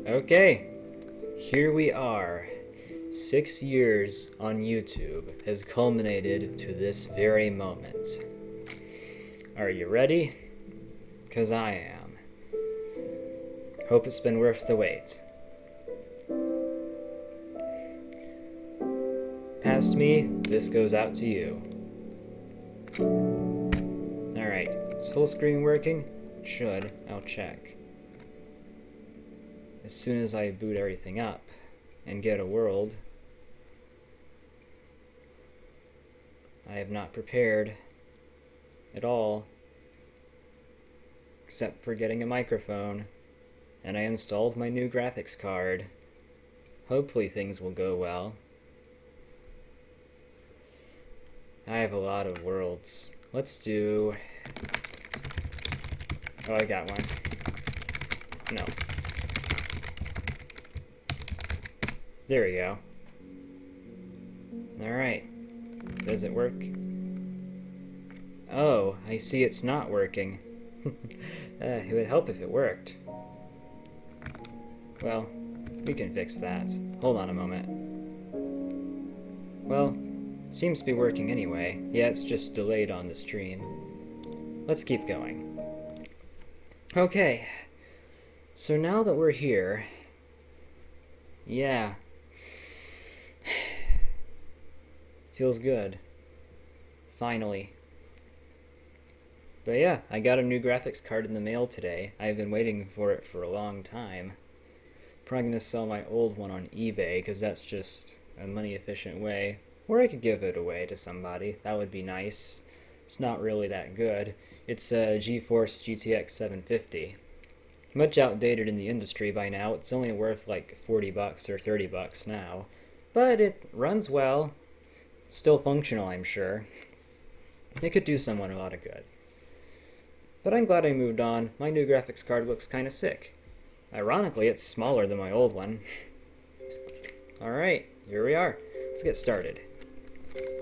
Okay, here we are. 6 years on YouTube has culminated to this very moment. Are you ready? 'Cause I am. Hope it's been worth the wait. Past me, this goes out to you. Alright, is full screen working? It should. I'll check. As soon as I boot everything up and get a world, I have not prepared at all, except for getting a microphone, and I installed my new graphics card. Hopefully things will go well. I have a lot of worlds. Let's do... Oh, I got one. No. There we go. Alright. Does it work? Oh, I see it's not working. It would help if it worked. Well, we can fix that. Hold on a moment. Well, seems to be working anyway. Yeah, it's just delayed on the stream. Let's keep going. Okay. So now that we're here... Yeah. Feels good. Finally. But yeah, I got a new graphics card in the mail today. I've been waiting for it for a long time. Probably gonna sell my old one on eBay, because that's just a money-efficient way. Or I could give it away to somebody. That would be nice. It's not really that good. It's a GeForce GTX 750. Much outdated in the industry by now. It's only worth like $40 or $30 now. But it runs well. Still functional, I'm sure. It could do someone a lot of good. But I'm glad I moved on. My new graphics card looks kinda sick. Ironically, it's smaller than my old one. Alright, here we are. Let's get started.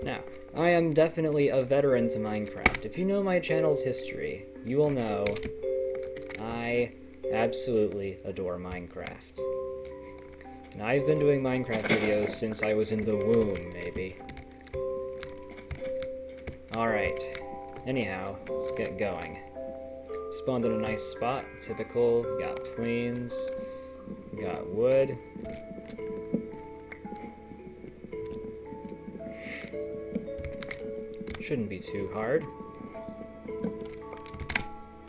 Now, I am definitely a veteran to Minecraft. If you know my channel's history, you will know I absolutely adore Minecraft. And I've been doing Minecraft videos since I was in the womb, maybe. Alright, anyhow, let's get going. Spawned in a nice spot, typical, got plains, got wood. Shouldn't be too hard.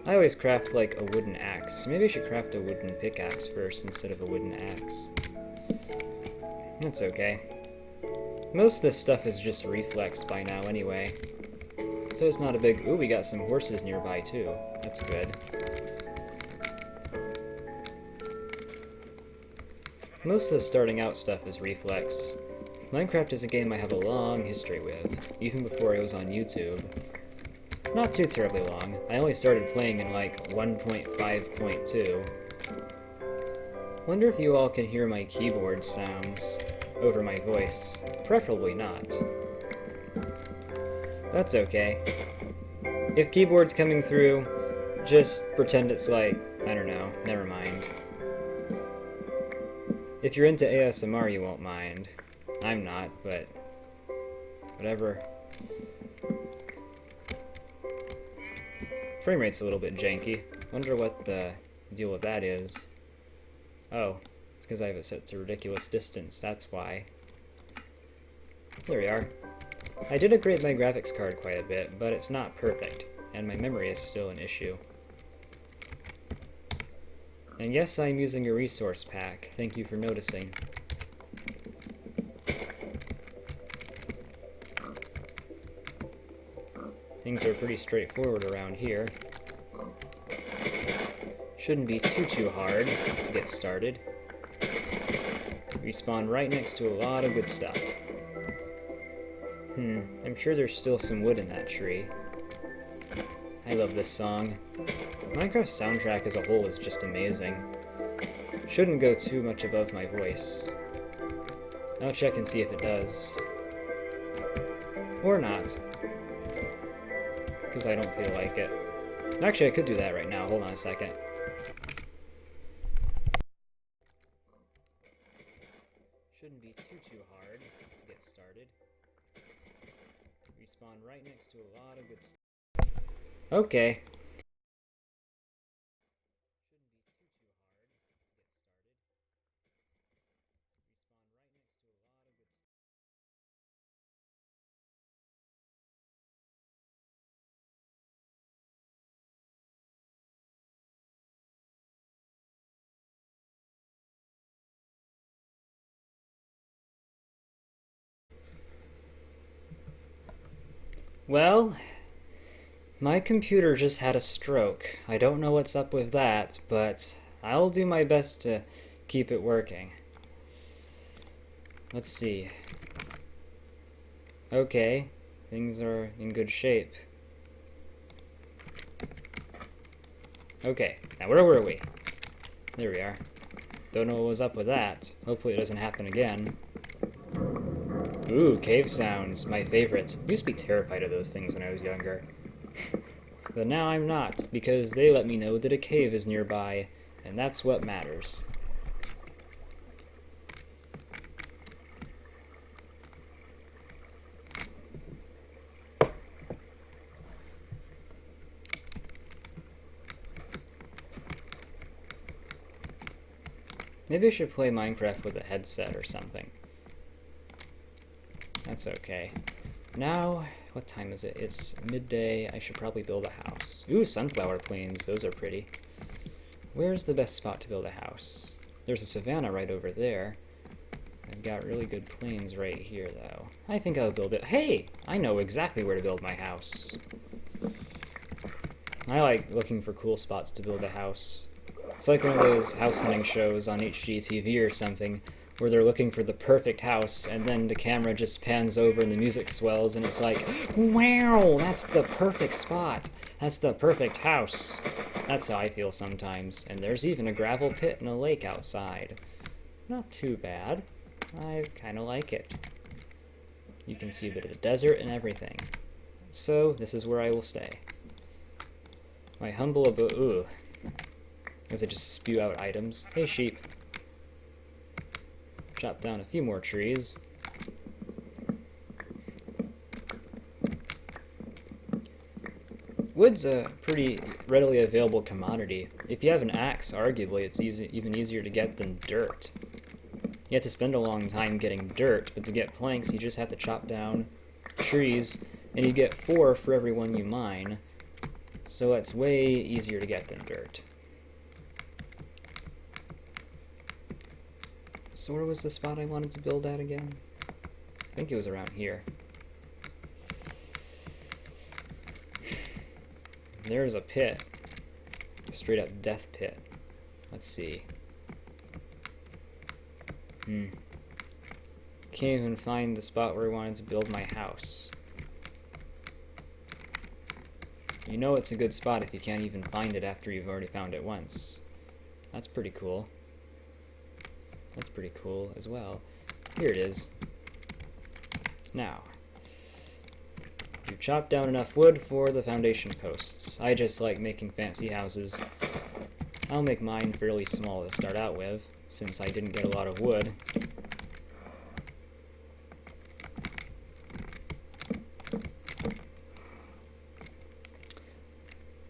I always craft like a wooden axe. Maybe I should craft a wooden pickaxe first instead of a wooden axe. That's okay. Most of this stuff is just reflex by now anyway. So it's not a big... Ooh, we got some horses nearby too. That's good. Most of the starting out stuff is reflex. Minecraft is a game I have a long history with, even before I was on YouTube. Not too terribly long. I only started playing in like 1.5.2. Wonder if you all can hear my keyboard sounds over my voice. Preferably not. That's okay. If keyboard's coming through, just pretend it's like, I don't know, never mind. If you're into ASMR, you won't mind. I'm not, but whatever. Frame rate's a little bit janky. Wonder what the deal with that is. Oh, it's because I have it set to ridiculous distance, that's why. There we are. I did upgrade my graphics card quite a bit, but it's not perfect, and my memory is still an issue. And yes, I'm using a resource pack. Thank you for noticing. Things are pretty straightforward around here. Shouldn't be too hard to get started. We spawn right next to a lot of good stuff. I'm sure there's still some wood in that tree. I love this song. Minecraft's soundtrack as a whole is just amazing. Shouldn't go too much above my voice. I'll check and see if it does. Or not. Because I don't feel like it. Actually, I could do that right now. Hold on a second. spawn right next to a lot of good stuff. Okay. Well, my computer just had a stroke. I don't know what's up with that, but I'll do my best to keep it working. Let's see. Okay, things are in good shape. Okay, now where were we? There we are. Don't know what was up with that. Hopefully it doesn't happen again. Ooh, cave sounds, my favorite. I used to be terrified of those things when I was younger. But now I'm not, because they let me know that a cave is nearby, and that's what matters. Maybe I should play Minecraft with a headset or something. That's okay. Now, what time is it? It's midday. I should probably build a house. Ooh, sunflower plains. Those are pretty. Where's the best spot to build a house? There's a savanna right over there. I've got really good plains right here, though. I think I'll build it. Hey! I know exactly where to build my house. I like looking for cool spots to build a house. It's like one of those house hunting shows on HGTV or something, where they're looking for the perfect house, and then the camera just pans over and the music swells, and it's like, wow, that's the perfect spot. That's the perfect house. That's how I feel sometimes. And there's even a gravel pit and a lake outside. Not too bad. I kind of like it. You can see a bit of the desert and everything. So, this is where I will stay. My humble abode. Ooh. As I just spew out items. Hey, sheep. Chop down a few more trees. Wood's a pretty readily available commodity. If you have an axe, arguably, it's even easier to get than dirt. You have to spend a long time getting dirt, but to get planks, you just have to chop down trees, and you get 4 for every one you mine. So it's way easier to get than dirt. So where was the spot I wanted to build at again? I think it was around here. There's a pit. A straight up death pit. Let's see. Can't even find the spot where I wanted to build my house. You know it's a good spot if you can't even find it after you've already found it once. That's pretty cool. That's pretty cool as well. Here it is. Now, you chop down enough wood for the foundation posts. I just like making fancy houses. I'll make mine fairly small to start out with, since I didn't get a lot of wood.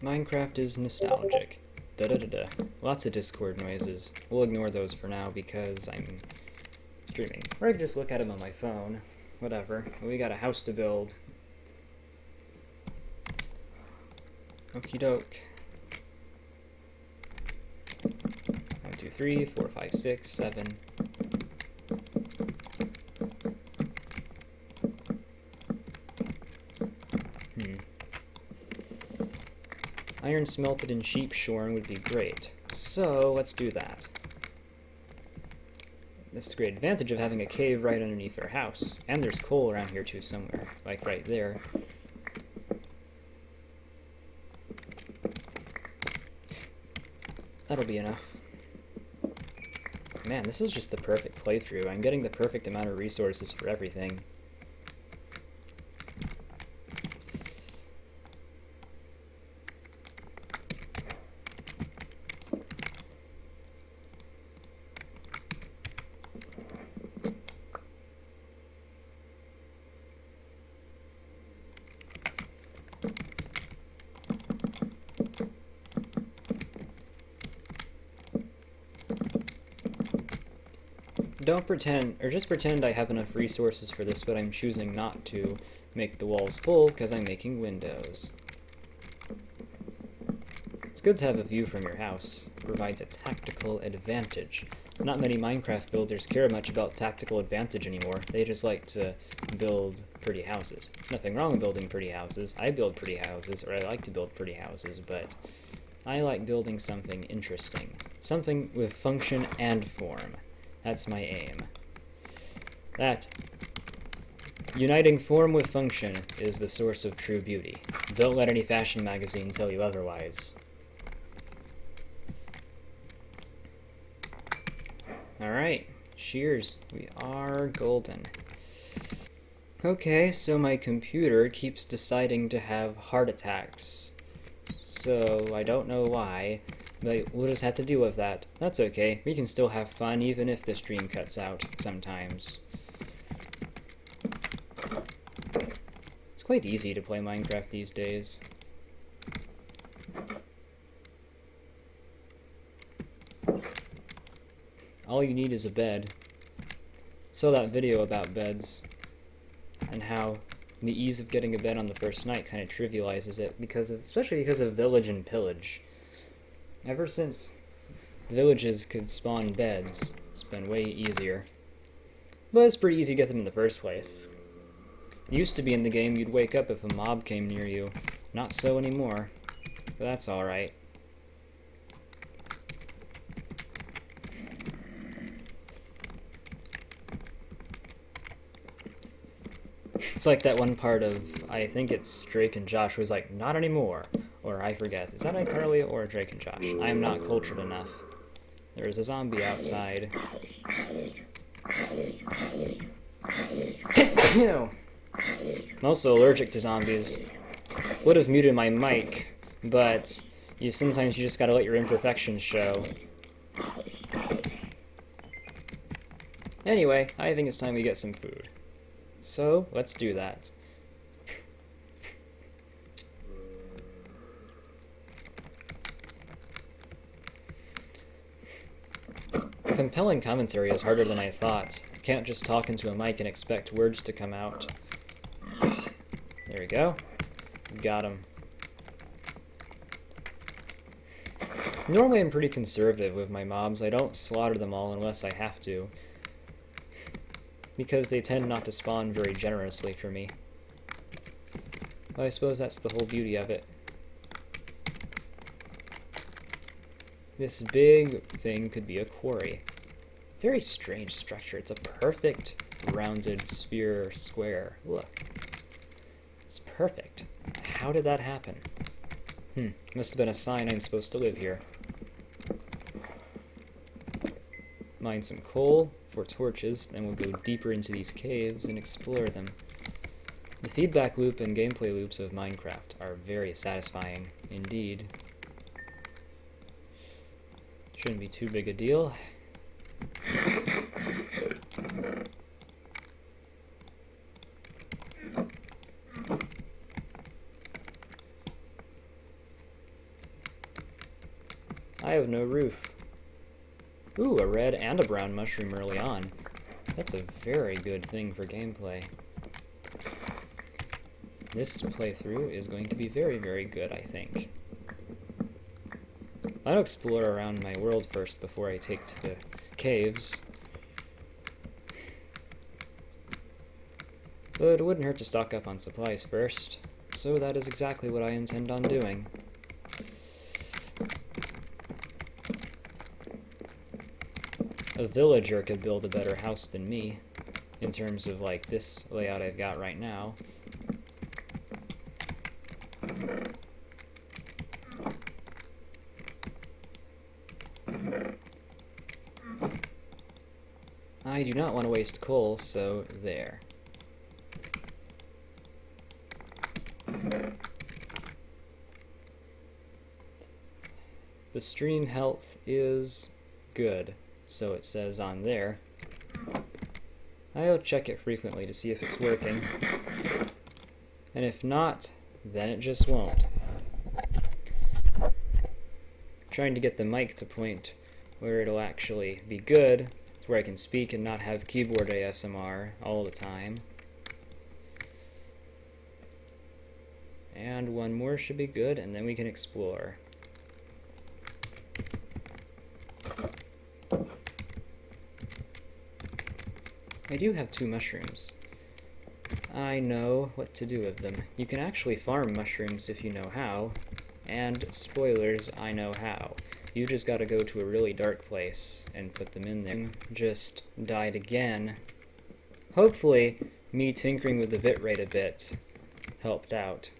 Minecraft is nostalgic. Da-da-da-da. Lots of Discord noises. We'll ignore those for now because I'm streaming. Or I could just look at them on my phone. Whatever. We got a house to build. Okie doke. 1, 2, 3, 4, 5, 6, 7. Iron smelted and sheep shorn would be great. So, let's do that. This is a great advantage of having a cave right underneath our house. And there's coal around here too somewhere. Like right there. That'll be enough. Man, this is just the perfect playthrough. I'm getting the perfect amount of resources for everything. don't pretend, or just pretend I have enough resources for this, but I'm choosing not to make the walls full because I'm making windows. It's good to have a view from your house. It provides a tactical advantage. Not many Minecraft builders care much about tactical advantage anymore. They just like to build pretty houses. Nothing wrong with building pretty houses. I build pretty houses, or I like to build pretty houses, but I like building something interesting. Something with function and form. That's my aim. That. Uniting form with function is the source of true beauty. Don't let any fashion magazine tell you otherwise. Alright, shears. We are golden. Okay, so my computer keeps deciding to have heart attacks. So, I don't know why, but we'll just have to deal with that. That's okay, we can still have fun even if the stream cuts out sometimes. It's quite easy to play Minecraft these days. All you need is a bed. Saw that video about beds and how the ease of getting a bed on the first night kind of trivializes it especially because of village and pillage. Ever since villages could spawn beds, it's been way easier. But it's pretty easy to get them in the first place. It used to be in the game you'd wake up if a mob came near you. Not so anymore. But that's alright. It's like that one part of, I think it's Drake and Josh, was like, not anymore. Or I forget. Is that iCarly or Drake and Josh? I am not cultured enough. There is a zombie outside. I'm also allergic to zombies. Would have muted my mic, but sometimes you just gotta let your imperfections show. Anyway, I think it's time we get some food. So, let's do that. Compelling commentary is harder than I thought. You can't just talk into a mic and expect words to come out. There we go. Got him. Normally I'm pretty conservative with my mobs. I don't slaughter them all unless I have to, because they tend not to spawn very generously for me. But I suppose that's the whole beauty of it. This big thing could be a quarry. Very strange structure. It's a perfect rounded sphere square. Look. It's perfect. How did that happen? Must have been a sign I'm supposed to live here. Mine some coal for torches, then we'll go deeper into these caves and explore them. The feedback loop and gameplay loops of Minecraft are very satisfying indeed. Shouldn't be too big a deal. I have no roof. Ooh, a red and a brown mushroom early on. That's a very good thing for gameplay. This playthrough is going to be very, very good, I think. I'll explore around my world first before I take to the caves. But it wouldn't hurt to stock up on supplies first, so that is exactly what I intend on doing. A villager could build a better house than me, in terms of like this layout I've got right now. I do not want to waste coal, so there. The stream health is good, so it says on there. I'll check it frequently to see if it's working. And if not, then it just won't. I'm trying to get the mic to point where it'll actually be good. It's where I can speak and not have keyboard ASMR all the time. And one more should be good, and then we can explore. I do have 2 mushrooms. I know what to do with them. You can actually farm mushrooms if you know how, and spoilers, I know how. You just gotta go to a really dark place and put them in there. Just died again. Hopefully, me tinkering with the bitrate a bit helped out.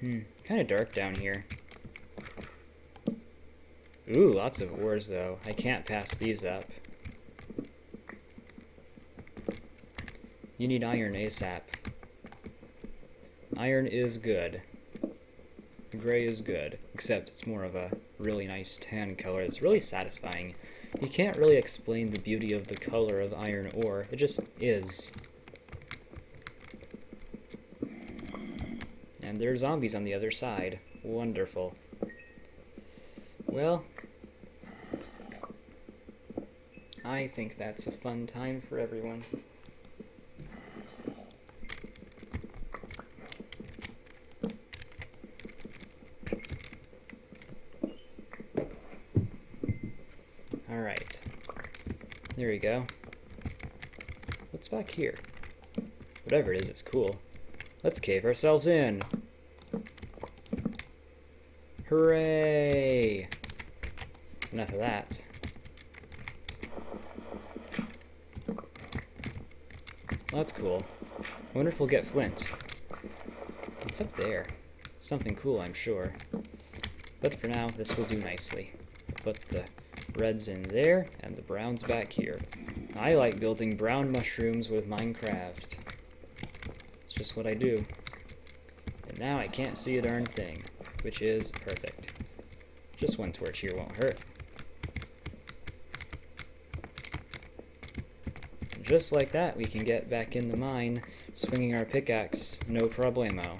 Kinda dark down here. Ooh, lots of ores though. I can't pass these up. You need iron ASAP. Iron is good. Gray is good, except it's more of a really nice tan color. It's really satisfying. You can't really explain the beauty of the color of iron ore. It just is. And there are zombies on the other side. Wonderful. Well, I think that's a fun time for everyone. Alright. There we go. What's back here? Whatever it is, it's cool. Let's cave ourselves in! Hooray! Enough of that. Well, that's cool. I wonder if we'll get flint. What's up there? Something cool, I'm sure. But for now, this will do nicely. Put the reds in there, and the browns back here. I like building brown mushrooms with Minecraft. It's just what I do. And now I can't see a darn thing, which is perfect. Just one torch here won't hurt. And just like that, we can get back in the mine, swinging our pickaxe, no problemo.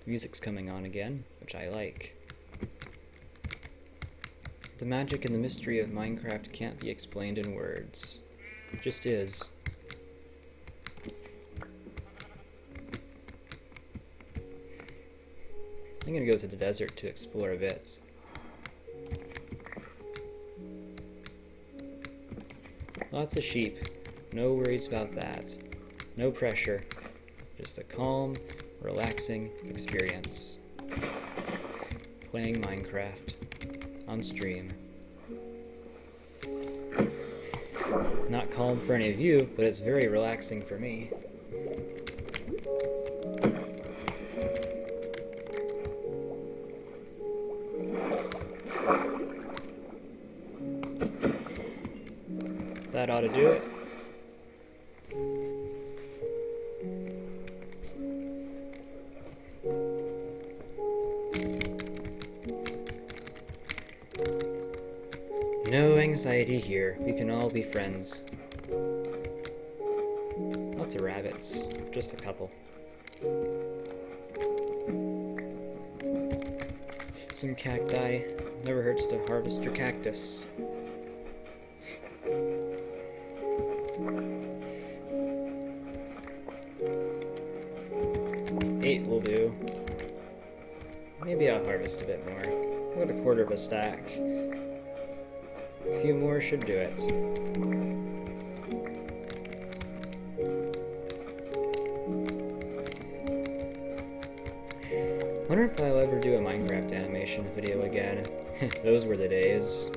The music's coming on again, which I like. The magic and the mystery of Minecraft can't be explained in words. It just is. I'm gonna go to the desert to explore a bit. Lots of sheep. No worries about that. No pressure. Just a calm, relaxing experience. Playing Minecraft on stream. Not calm for any of you, but it's very relaxing for me. That ought to do it. No anxiety here. We can all be friends. Lots of rabbits. Just a couple. Some cacti. Never hurts to harvest your cactus. Eight will do. Maybe I'll harvest a bit more. About a quarter of a stack. A few more should do it. Wonder if I'll ever do a Minecraft animation video again. Those were the days.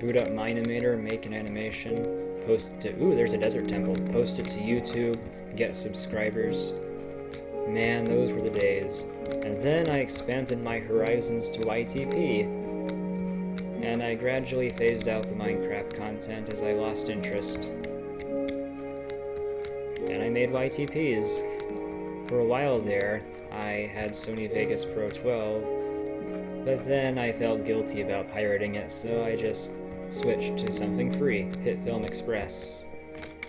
Boot up Minimator, make an animation, post it to... Ooh, there's a desert temple. Post it to YouTube, get subscribers. Man, those were the days. And then I expanded my horizons to YTP. And I gradually phased out the Minecraft content as I lost interest. And I made YTPs. For a while there, I had Sony Vegas Pro 12, But then I felt guilty about pirating it, so I just switched to something free, Hit Film Express.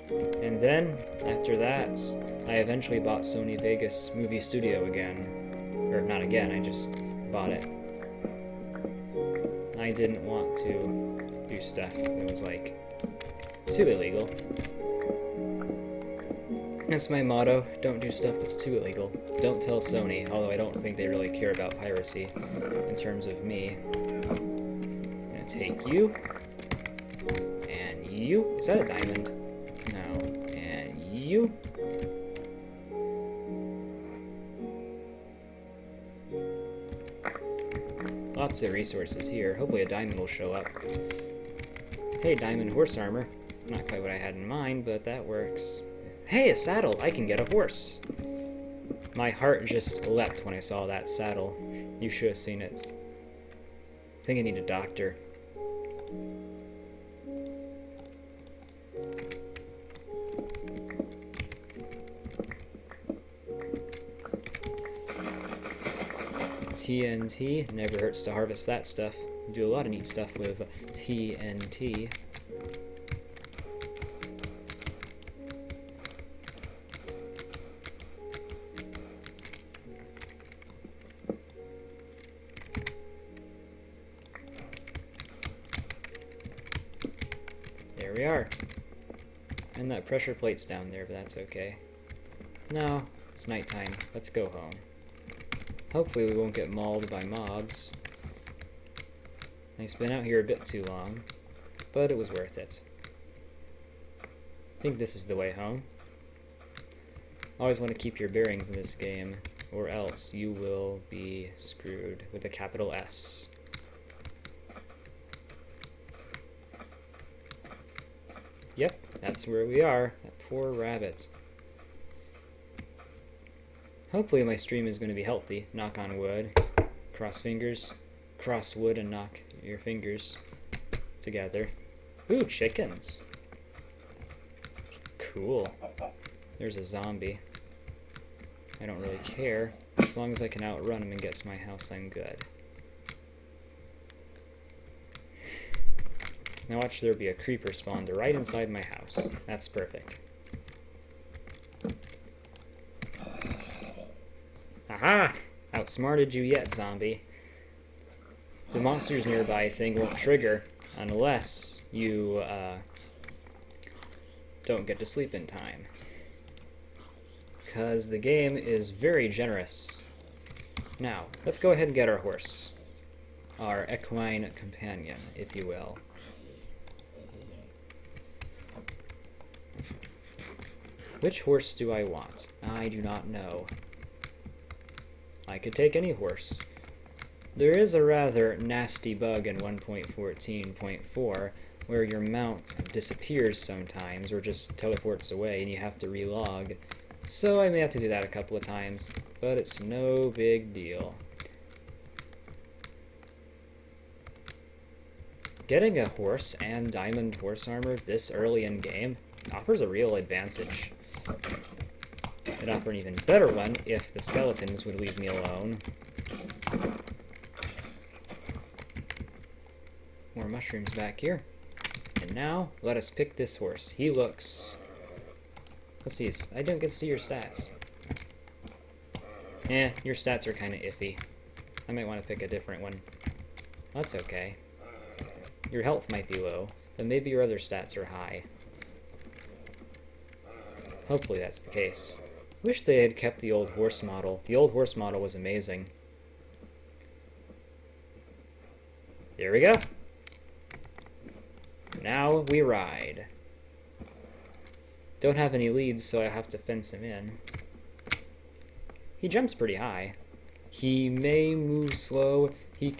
And then, after that, I eventually bought Sony Vegas Movie Studio again. Or not again, I just bought it. I didn't want to do stuff that was like too illegal. That's my motto, don't do stuff that's too illegal. Don't tell Sony, although I don't think they really care about piracy in terms of me. I'm gonna take you, and you. Is that a diamond? No. And you. Lots of resources here. Hopefully a diamond will show up. Hey, diamond horse armor. Not quite what I had in mind, but that works. Hey, a saddle! I can get a horse! My heart just leapt when I saw that saddle. You should have seen it. I think I need a doctor. TNT, never hurts to harvest that stuff. Do a lot of neat stuff with TNT. There we are. And that pressure plate's down there, but that's okay. No, it's nighttime. Let's go home. Hopefully we won't get mauled by mobs. I've been out here a bit too long, but it was worth it. I think this is the way home. Always want to keep your bearings in this game, or else you will be screwed with a capital S. Yep, that's where we are. That poor rabbit. Hopefully my stream is going to be healthy. Knock on wood. Cross fingers. Cross wood and knock your fingers together. Ooh, chickens. Cool. There's a zombie. I don't really care. As long as I can outrun him and get to my house, I'm good. Now watch there be a creeper spawned right inside my house. That's perfect. Aha! Outsmarted you yet, zombie. The monsters nearby thing won't trigger unless you don't get to sleep in time. Because the game is very generous. Now, let's go ahead and get our horse. Our equine companion, if you will. Which horse do I want? I do not know. I could take any horse. There is a rather nasty bug in 1.14.4 where your mount disappears sometimes or just teleports away and you have to relog. So I may have to do that a couple of times, but it's no big deal. Getting a horse and diamond horse armor this early in game offers a real advantage. It'd offer an even better one if the skeletons would leave me alone. More mushrooms back here. And now, let us pick this horse. He looks... Let's see, I don't get to see your stats. Your stats are kind of iffy. I might want to pick a different one. That's okay. Your health might be low, but maybe your other stats are high. Hopefully that's the case. Wish they had kept the old horse model. The old horse model was amazing. There we go. Now we ride. Don't have any leads, so I have to fence him in. He jumps pretty high. He may move slow. He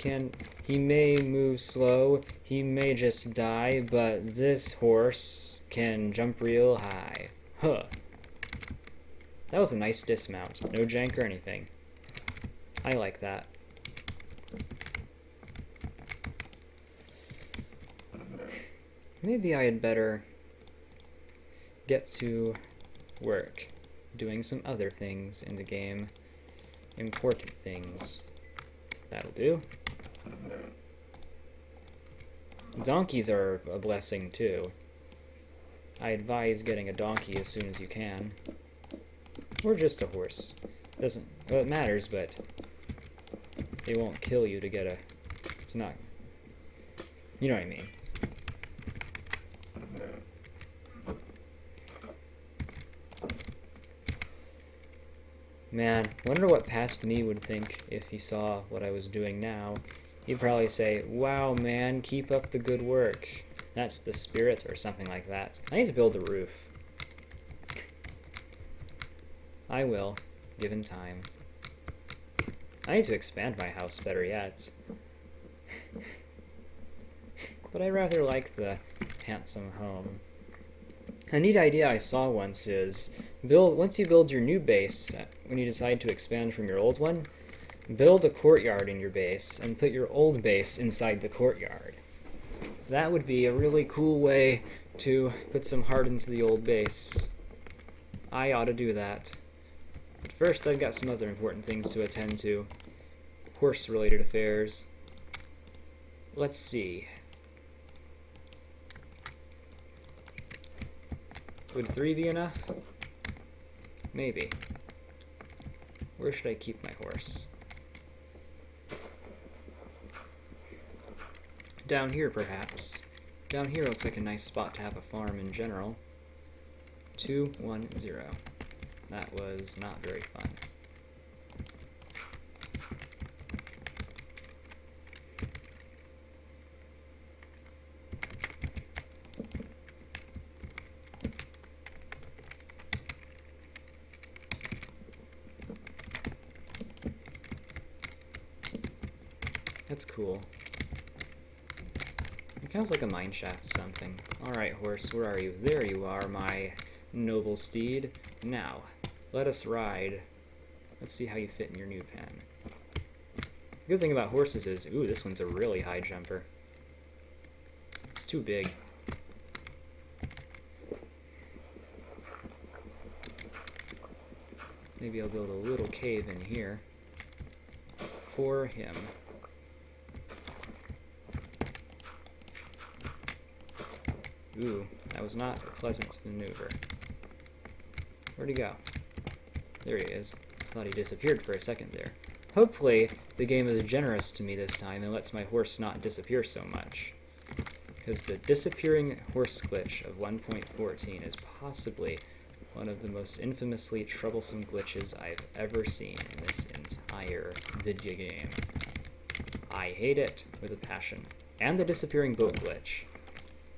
may move slow. He may just die, but this horse can jump real high. Huh. That was a nice dismount. No jank or anything. I like that. Maybe I had better get to work doing some other things in the game. Important things. That'll do. Donkeys are a blessing too. I advise getting a donkey as soon as you can. Or just a horse. Doesn't, well, it matters, but they won't kill you to get a, it's not, you know what I mean. Man, wonder what past me would think if he saw what I was doing now. He'd probably say, "Wow, man, keep up the good work. That's the spirit," or something like that. I need to build a roof. I will, given time. I need to expand my house, better yet. But I rather like the handsome home. A neat idea I saw once is, once you build your new base, when you decide to expand from your old one, build a courtyard in your base and put your old base inside the courtyard. That would be a really cool way to put some heart into the old base. I ought to do that. But first, I've got some other important things to attend to. Horse-related affairs. Let's see. Would 3 be enough? Maybe. Where should I keep my horse? Down here, perhaps. Down here looks like a nice spot to have a farm in general. 210. That was not very fun. That's cool. It sounds like a mine shaft something. Alright, horse, where are you? There you are, my noble steed. Now, let us ride. Let's see how you fit in your new pen. The good thing about horses is, ooh, this one's a really high jumper. It's too big. Maybe I'll build a little cave in here for him. Ooh, that was not a pleasant maneuver. Where'd he go? There he is. Thought he disappeared for a second there. Hopefully, the game is generous to me this time and lets my horse not disappear so much. Because the disappearing horse glitch of 1.14 is possibly one of the most infamously troublesome glitches I've ever seen in this entire video game. I hate it with a passion. And the disappearing boat glitch,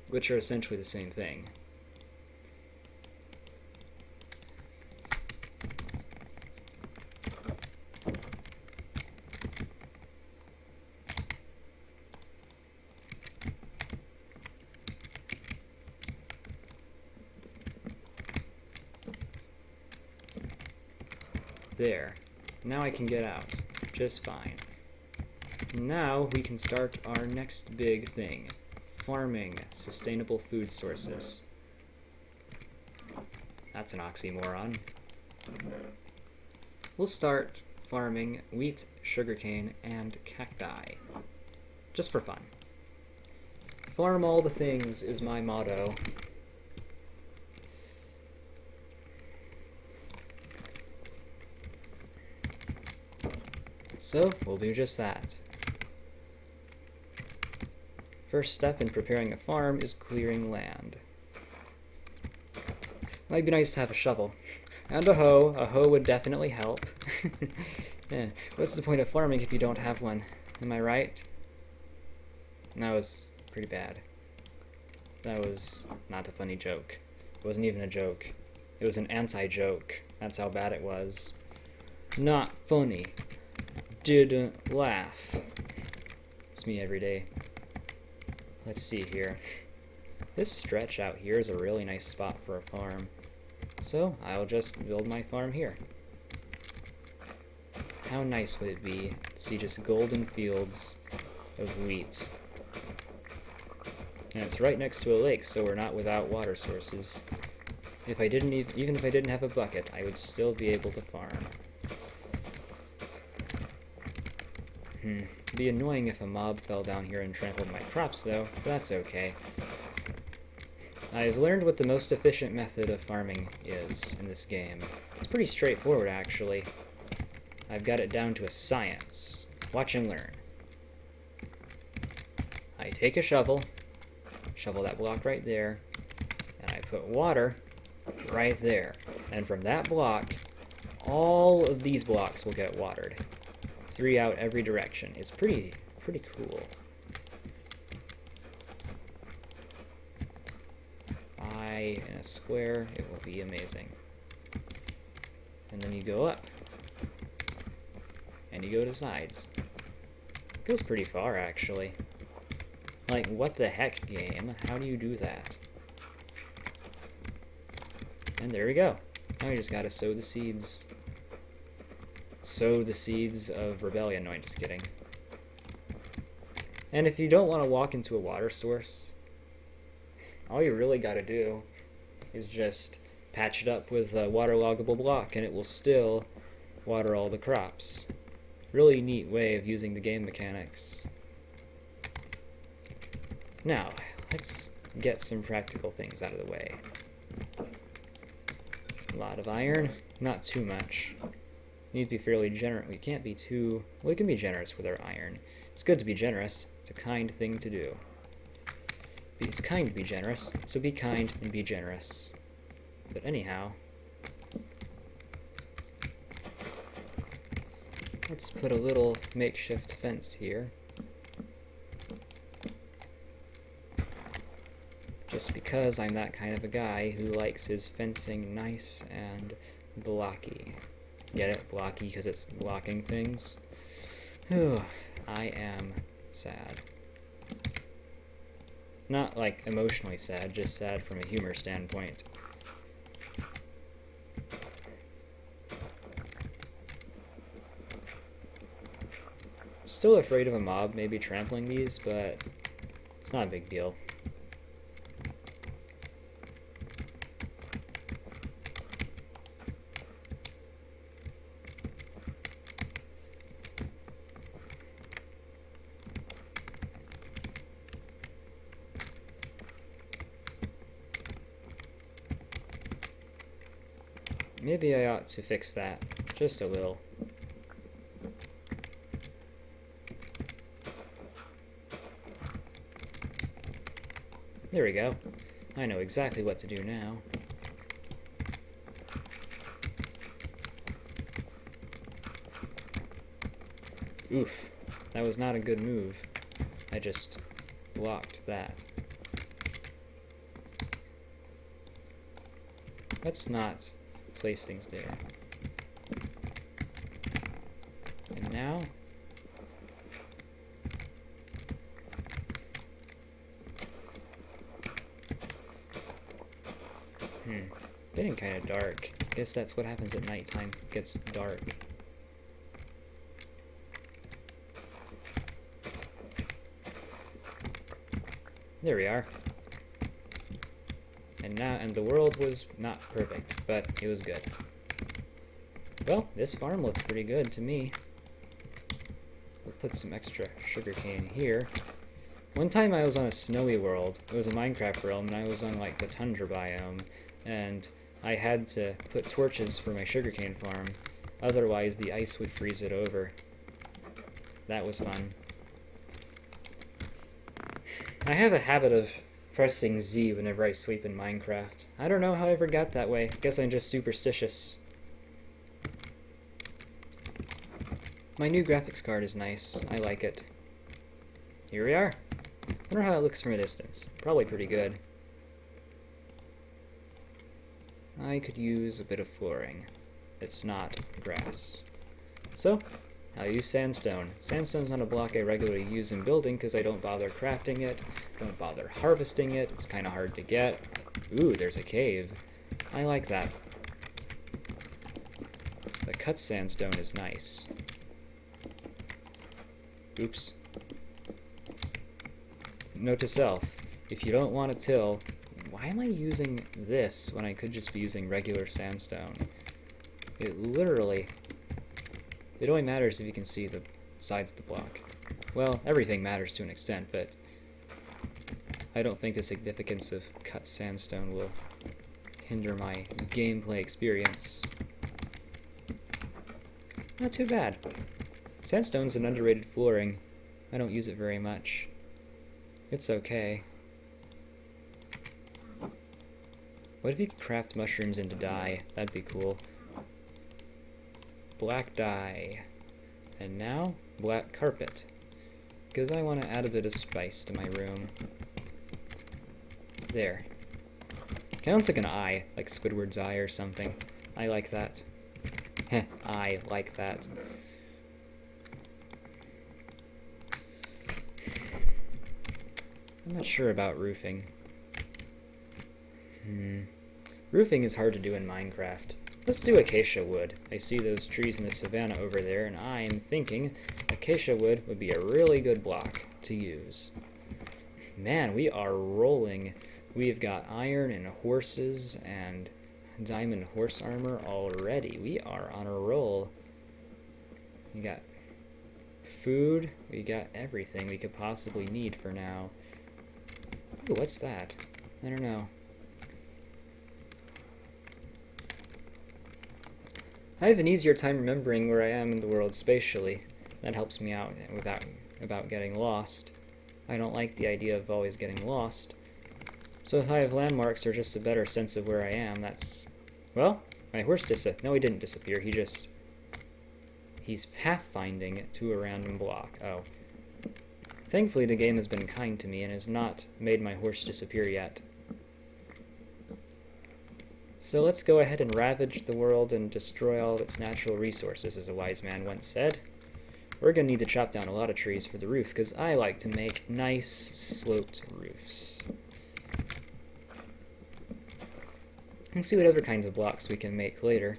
which are essentially the same thing. There. Now I can get out. Just fine. Now we can start our next big thing. Farming sustainable food sources. That's an oxymoron. We'll start farming wheat, sugarcane, and cacti. Just for fun. Farm all the things is my motto. So, we'll do just that. First step in preparing a farm is clearing land. Might be nice to have a shovel. And a hoe. A hoe would definitely help. Yeah. What's the point of farming if you don't have one? Am I right? That was pretty bad. That was not a funny joke. It wasn't even a joke. It was an anti-joke. That's how bad it was. Not funny. Didn't laugh. It's me every day. Let's see here. This stretch out here is a really nice spot for a farm. So I'll just build my farm here. How nice would it be to see just golden fields of wheat? And it's right next to a lake, so we're not without water sources. If I didn't even if I didn't have a bucket, I would still be able to farm. It'd be annoying if a mob fell down here and trampled my crops, though, but that's okay. I've learned what the most efficient method of farming is in this game. It's pretty straightforward, actually. I've got it down to a science. Watch and learn. I take a shovel that block right there, and I put water right there. And from that block, all of these blocks will get watered. 3 out every direction. It's pretty cool. In a square, it will be amazing. And then you go up. And you go to sides. It goes pretty far, actually. Like, what the heck, game? How do you do that? And there we go. Now we just gotta sow the seeds. Sow the seeds of rebellion. No, I'm just kidding. And if you don't want to walk into a water source, all you really gotta do is just patch it up with a waterloggable block, and it will still water all the crops. Really neat way of using the game mechanics. Now, let's get some practical things out of the way. A lot of iron, not too much. Need to be fairly generous. We can't be too... Well, we can be generous with our iron. It's good to be generous. It's a kind thing to do. It's kind to be generous, so be kind and be generous. But anyhow, let's put a little makeshift fence here. Just because I'm that kind of a guy who likes his fencing nice and blocky. Get it? Blocky because it's blocking things. Whew, I am sad. Not like emotionally sad, just sad from a humor standpoint. Still afraid of a mob maybe trampling these, but it's not a big deal. Maybe I ought to fix that just a little. There we go. I know exactly what to do now. Oof, that was not a good move. I just blocked that. Let's not place things there. And now, getting kind of dark. I guess that's what happens at nighttime. It gets dark. There we are. And the world was not perfect, but it was good. Well, this farm looks pretty good to me. We'll put some extra sugarcane here. One time I was on a snowy world. It was a Minecraft realm, and I was on like the tundra biome, and I had to put torches for my sugarcane farm. Otherwise, the ice would freeze it over. That was fun. I have a habit of pressing Z whenever I sleep in Minecraft. I don't know how I ever got that way. I guess I'm just superstitious. My new graphics card is nice. I like it. Here we are. Wonder how it looks from a distance. Probably pretty good. I could use a bit of flooring. It's not grass. So, I'll use sandstone. Sandstone's not a block I regularly use in building because I don't bother crafting it, don't bother harvesting it, it's kind of hard to get. Ooh, there's a cave. I like that. The cut sandstone is nice. Oops. Note to self, if you don't want to till, why am I using this when I could just be using regular sandstone? It only matters if you can see the sides of the block. Well, everything matters to an extent, but I don't think the significance of cut sandstone will hinder my gameplay experience. Not too bad. Sandstone's an underrated flooring. I don't use it very much. It's okay. What if you could craft mushrooms into dye? That'd be cool. Black dye. And now, black carpet. Because I want to add a bit of spice to my room. There. Kind of looks like an eye, like Squidward's eye or something. I like that. Heh, I like that. I'm not sure about roofing. Roofing is hard to do in Minecraft. Let's do acacia wood. I see those trees in the savannah over there, and I am thinking acacia wood would be a really good block to use. Man, we are rolling. We've got iron and horses and diamond horse armor already. We are on a roll. We got food. We got everything we could possibly need for now. Ooh, what's that? I don't know. I have an easier time remembering where I am in the world spatially. That helps me out about getting lost. I don't like the idea of always getting lost. So if I have landmarks or just a better sense of where I am, that's... Well, my horse no, he didn't disappear. He's pathfinding to a random block. Oh. Thankfully, the game has been kind to me and has not made my horse disappear yet. So let's go ahead and ravage the world and destroy all of its natural resources, as a wise man once said. We're going to need to chop down a lot of trees for the roof, because I like to make nice, sloped roofs. And see what other kinds of blocks we can make later.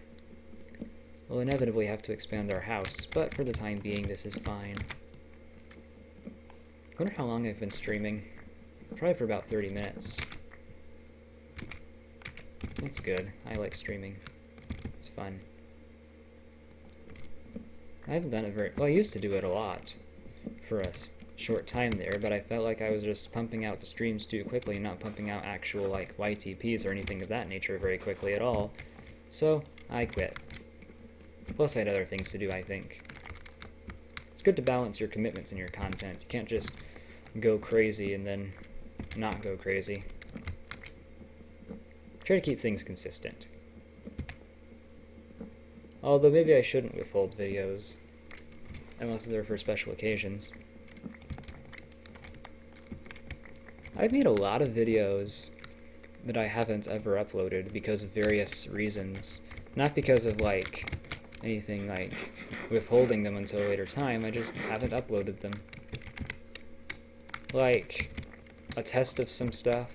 We'll inevitably have to expand our house, but for the time being, this is fine. I wonder how long I've been streaming. Probably for about 30 minutes. That's good. I like streaming. It's fun. I haven't done it very... Well, I used to do it a lot for a short time there, but I felt like I was just pumping out the streams too quickly and not pumping out actual, like, YTPs or anything of that nature very quickly at all. So, I quit. Plus, I had other things to do, I think. It's good to balance your commitments and your content. You can't just go crazy and then not go crazy. Try to keep things consistent. Although maybe I shouldn't withhold videos, unless they're for special occasions. I've made a lot of videos that I haven't ever uploaded because of various reasons. Not because of, like, anything like withholding them until a later time, I just haven't uploaded them. Like, a test of some stuff.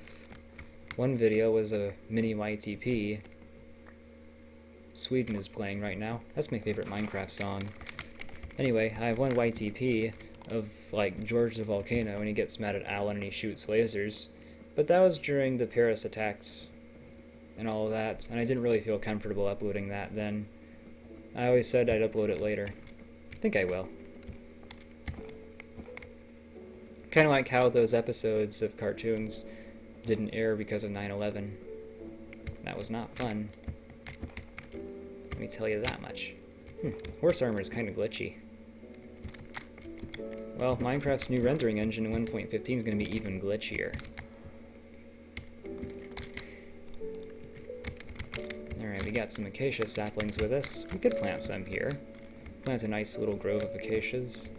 One video was a mini YTP. Sweden is playing right now. That's my favorite Minecraft song. Anyway, I have one YTP of, like, George the Volcano, and he gets mad at Alan and he shoots lasers. But that was during the Paris attacks and all of that, and I didn't really feel comfortable uploading that then. I always said I'd upload it later. I think I will. Kind of like how those episodes of cartoons didn't air because of 9/11. That was not fun. Let me tell you that much. Horse armor is kind of glitchy. Well, Minecraft's new rendering engine in 1.15 is going to be even glitchier. Alright, we got some acacia saplings with us. We could plant some here. Plant a nice little grove of acacias.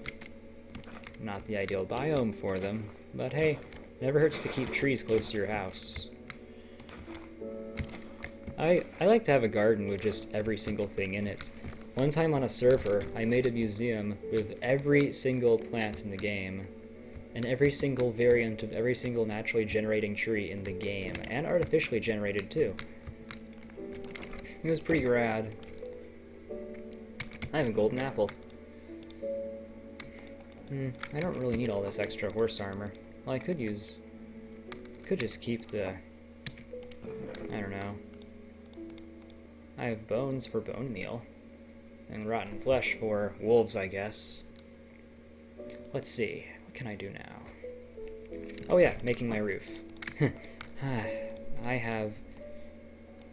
Not the ideal biome for them, but hey, never hurts to keep trees close to your house. I like to have a garden with just every single thing in it. One time on a server, I made a museum with every single plant in the game, and every single variant of every single naturally generating tree in the game, and artificially generated too. It was pretty rad. I have a golden apple. I don't really need all this extra horse armor. Well, I could just keep the... I don't know. I have bones for bone meal. And rotten flesh for wolves, I guess. Let's see, what can I do now? Oh yeah, making my roof. I have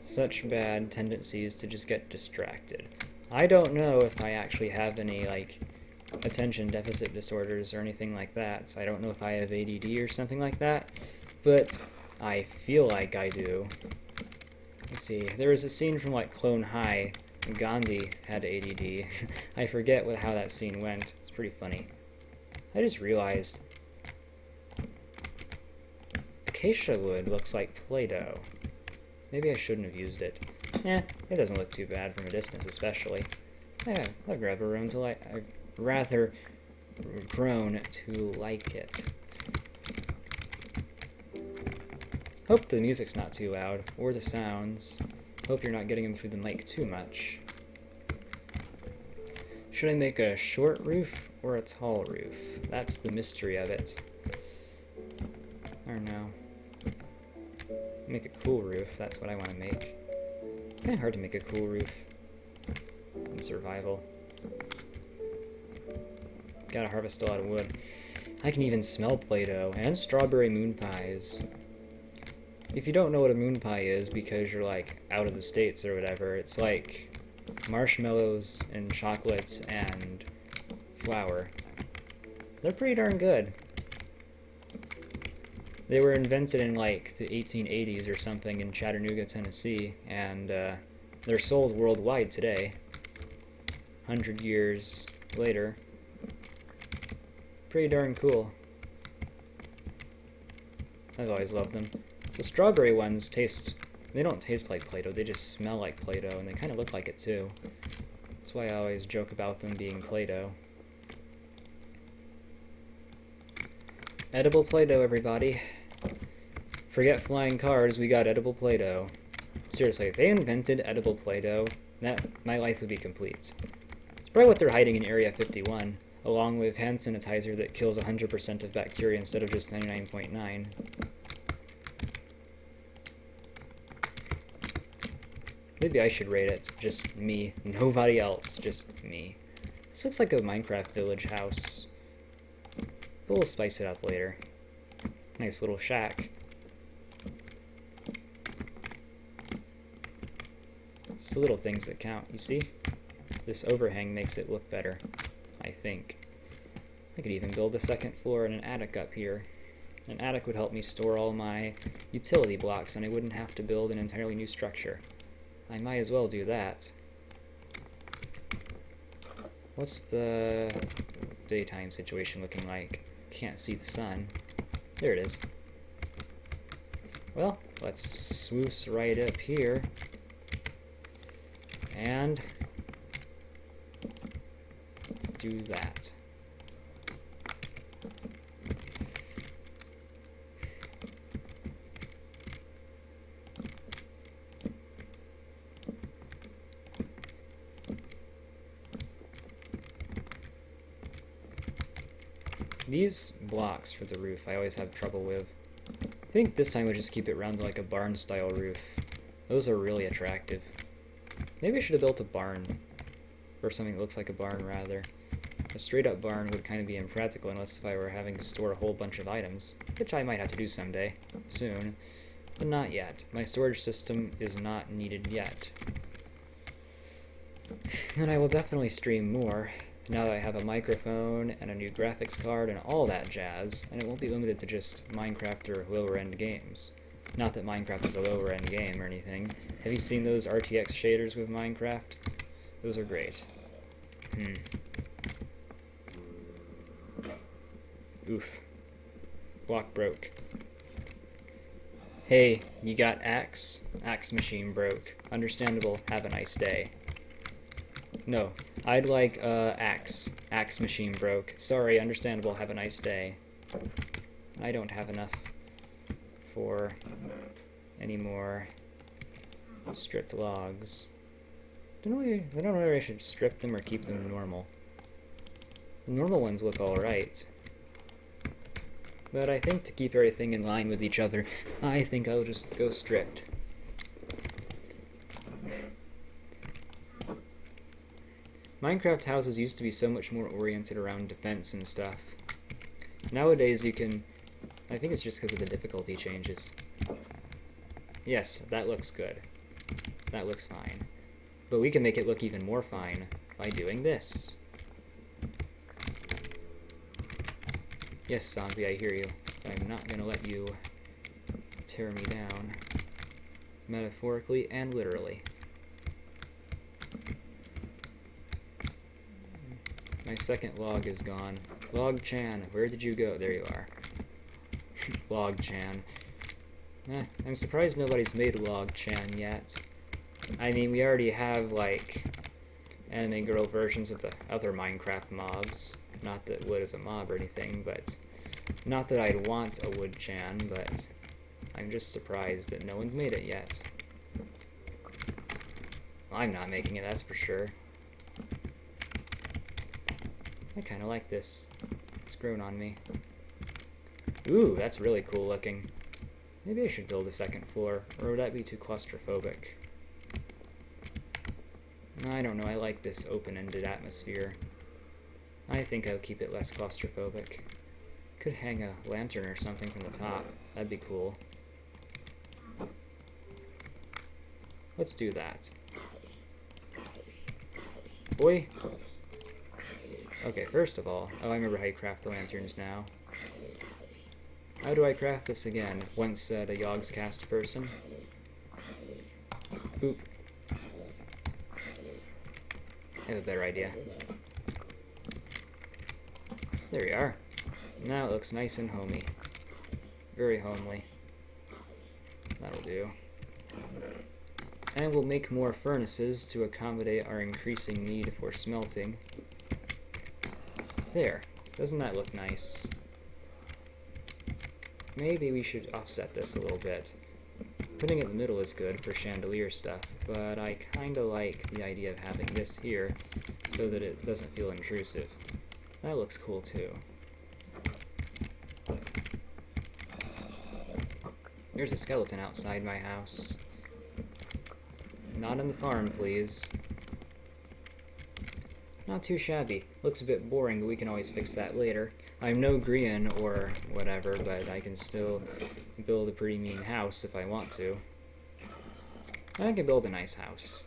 such bad tendencies to just get distracted. I don't know if I actually have any, like, attention deficit disorders or anything like that, so I don't know if I have ADD or something like that, but I feel like I do. Let's see, there was a scene from, like, Clone High. Gandhi had ADD. I forget how that scene went. It's pretty funny. I just realized acacia wood looks like Play-Doh. Maybe I shouldn't have used it. It doesn't look too bad from a distance, especially. Yeah, I've rather grown to like it. Hope the music's not too loud, or the sounds. Hope you're not getting them through the mic too much. Should I make a short roof or a tall roof? That's the mystery of it. I don't know. Make a cool roof, that's what I want to make. It's kind of hard to make a cool roof in survival. Gotta harvest a lot of wood. I can even smell Play-Doh and strawberry moon pies. If you don't know what a moon pie is because you're like out of the States or whatever, it's like marshmallows and chocolates and flour. They're pretty darn good. They were invented in like the 1880s or something in Chattanooga, Tennessee, and they're sold worldwide today. 100 years later. Pretty darn cool. I've always loved them. The strawberry ones they don't taste like Play-Doh, they just smell like Play-Doh, and they kind of look like it too. That's why I always joke about them being Play-Doh. Edible Play-Doh, everybody. Forget flying cars, we got edible Play-Doh. Seriously, if they invented edible Play-Doh, my life would be complete. It's probably what they're hiding in Area 51, along with hand sanitizer that kills 100% of bacteria instead of just 99.9. Maybe I should rate it. Just me. Nobody else. Just me. This looks like a Minecraft village house. But we'll spice it up later. Nice little shack. It's the little things that count, you see? This overhang makes it look better, I think. I could even build a second floor and an attic up here. An attic would help me store all my utility blocks, and I wouldn't have to build an entirely new structure. I might as well do that. What's the daytime situation looking like? Can't see the sun. There it is. Well, let's swoosh right up here. And do that. These blocks for the roof I always have trouble with. I think this time we'll just keep it round to like a barn style roof. Those are really attractive. Maybe I should have built a barn. Or something that looks like a barn rather. A straight up barn would kind of be impractical unless if I were having to store a whole bunch of items. Which I might have to do someday. Soon. But not yet. My storage system is not needed yet. And I will definitely stream more. Now that I have a microphone and a new graphics card and all that jazz, and it won't be limited to just Minecraft or lower end games. Not that Minecraft is a lower end game or anything. Have you seen those RTX shaders with Minecraft? Those are great. Oof. Block broke. Hey, you got axe? Axe machine broke. Understandable, have a nice day. No, I'd like, axe. Axe machine broke. Sorry, understandable, have a nice day. I don't have enough for any more stripped logs. I don't know whether I should strip them or keep them normal. The normal ones look alright. But I think to keep everything in line with each other, I think I'll just go stripped. Minecraft houses used to be so much more oriented around defense and stuff. Nowadays you can... I think it's just because of the difficulty changes. Yes, that looks good. That looks fine. But we can make it look even more fine by doing this. Yes, Zombie, I hear you. I'm not gonna let you tear me down. Metaphorically and literally. My second log is gone. Log-chan, where did you go? There you are. Log-chan. I'm surprised nobody's made Log-chan yet. I mean, we already have, like, anime girl versions of the other Minecraft mobs. Not that wood is a mob or anything, but... Not that I'd want a wood-chan, but... I'm just surprised that no one's made it yet. Well, I'm not making it, that's for sure. I kinda like this. It's grown on me. Ooh, that's really cool looking. Maybe I should build a second floor, or would that be too claustrophobic? I don't know, I like this open-ended atmosphere. I think I'll keep it less claustrophobic. Could hang a lantern or something from the top. That'd be cool. Let's do that. Boy! Okay, first of all... Oh, I remember how you craft the lanterns now. How do I craft this again? Once said a Yogscast person. Oop. I have a better idea. There we are. Now it looks nice and homey. Very homely. That'll do. And we'll make more furnaces to accommodate our increasing need for smelting. There. Doesn't that look nice? Maybe we should offset this a little bit. Putting it in the middle is good for chandelier stuff, but I kinda like the idea of having this here so that it doesn't feel intrusive. That looks cool too. There's a skeleton outside my house. Not on the farm, please. Not too shabby. Looks a bit boring, but we can always fix that later. I'm no Grian or whatever, but I can still build a pretty mean house if I want to. And I can build a nice house.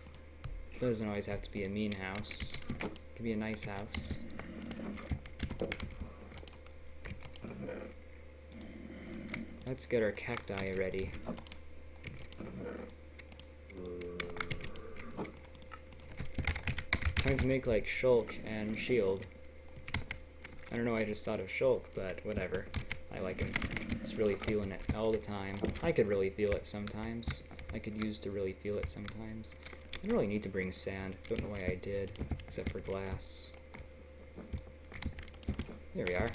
It doesn't always have to be a mean house. It can be a nice house. Let's get our cacti ready. Time to make like shulk and shield. I don't know, I just thought of shulk, but whatever. I like him. Just really feeling it all the time. I could really feel it sometimes. I could use to really feel it sometimes. I didn't really need to bring sand. Don't know why I did, except for glass. There we are.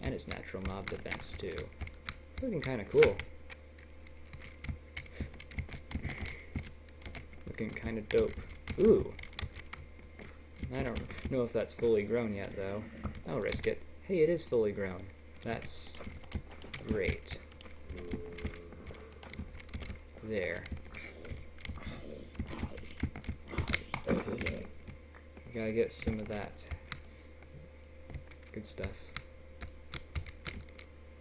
And it's natural mob defense too. It's looking kinda cool. Looking kinda dope. Ooh! I don't know if that's fully grown yet, though. I'll risk it. Hey, it is fully grown. That's great. There. Gotta get some of that good stuff.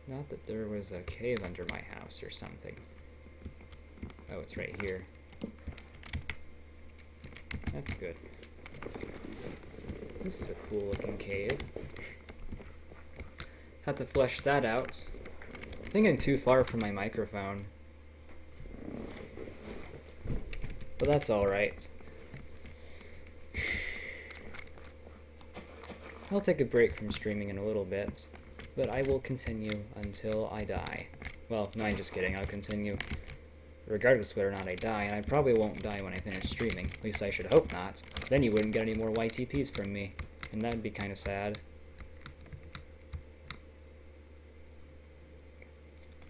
Not that there was a cave under my house or something. Oh, it's right here. That's good. This is a cool looking cave. Had to flesh that out. I think I'm too far from my microphone. But that's alright. I'll take a break from streaming in a little bit, but I will continue until I die. Well, no, I'm just kidding. I'll continue regardless of whether or not I die, and I probably won't die when I finish streaming. At least I should hope not. Then you wouldn't get any more YTPs from me, and that'd be kind of sad.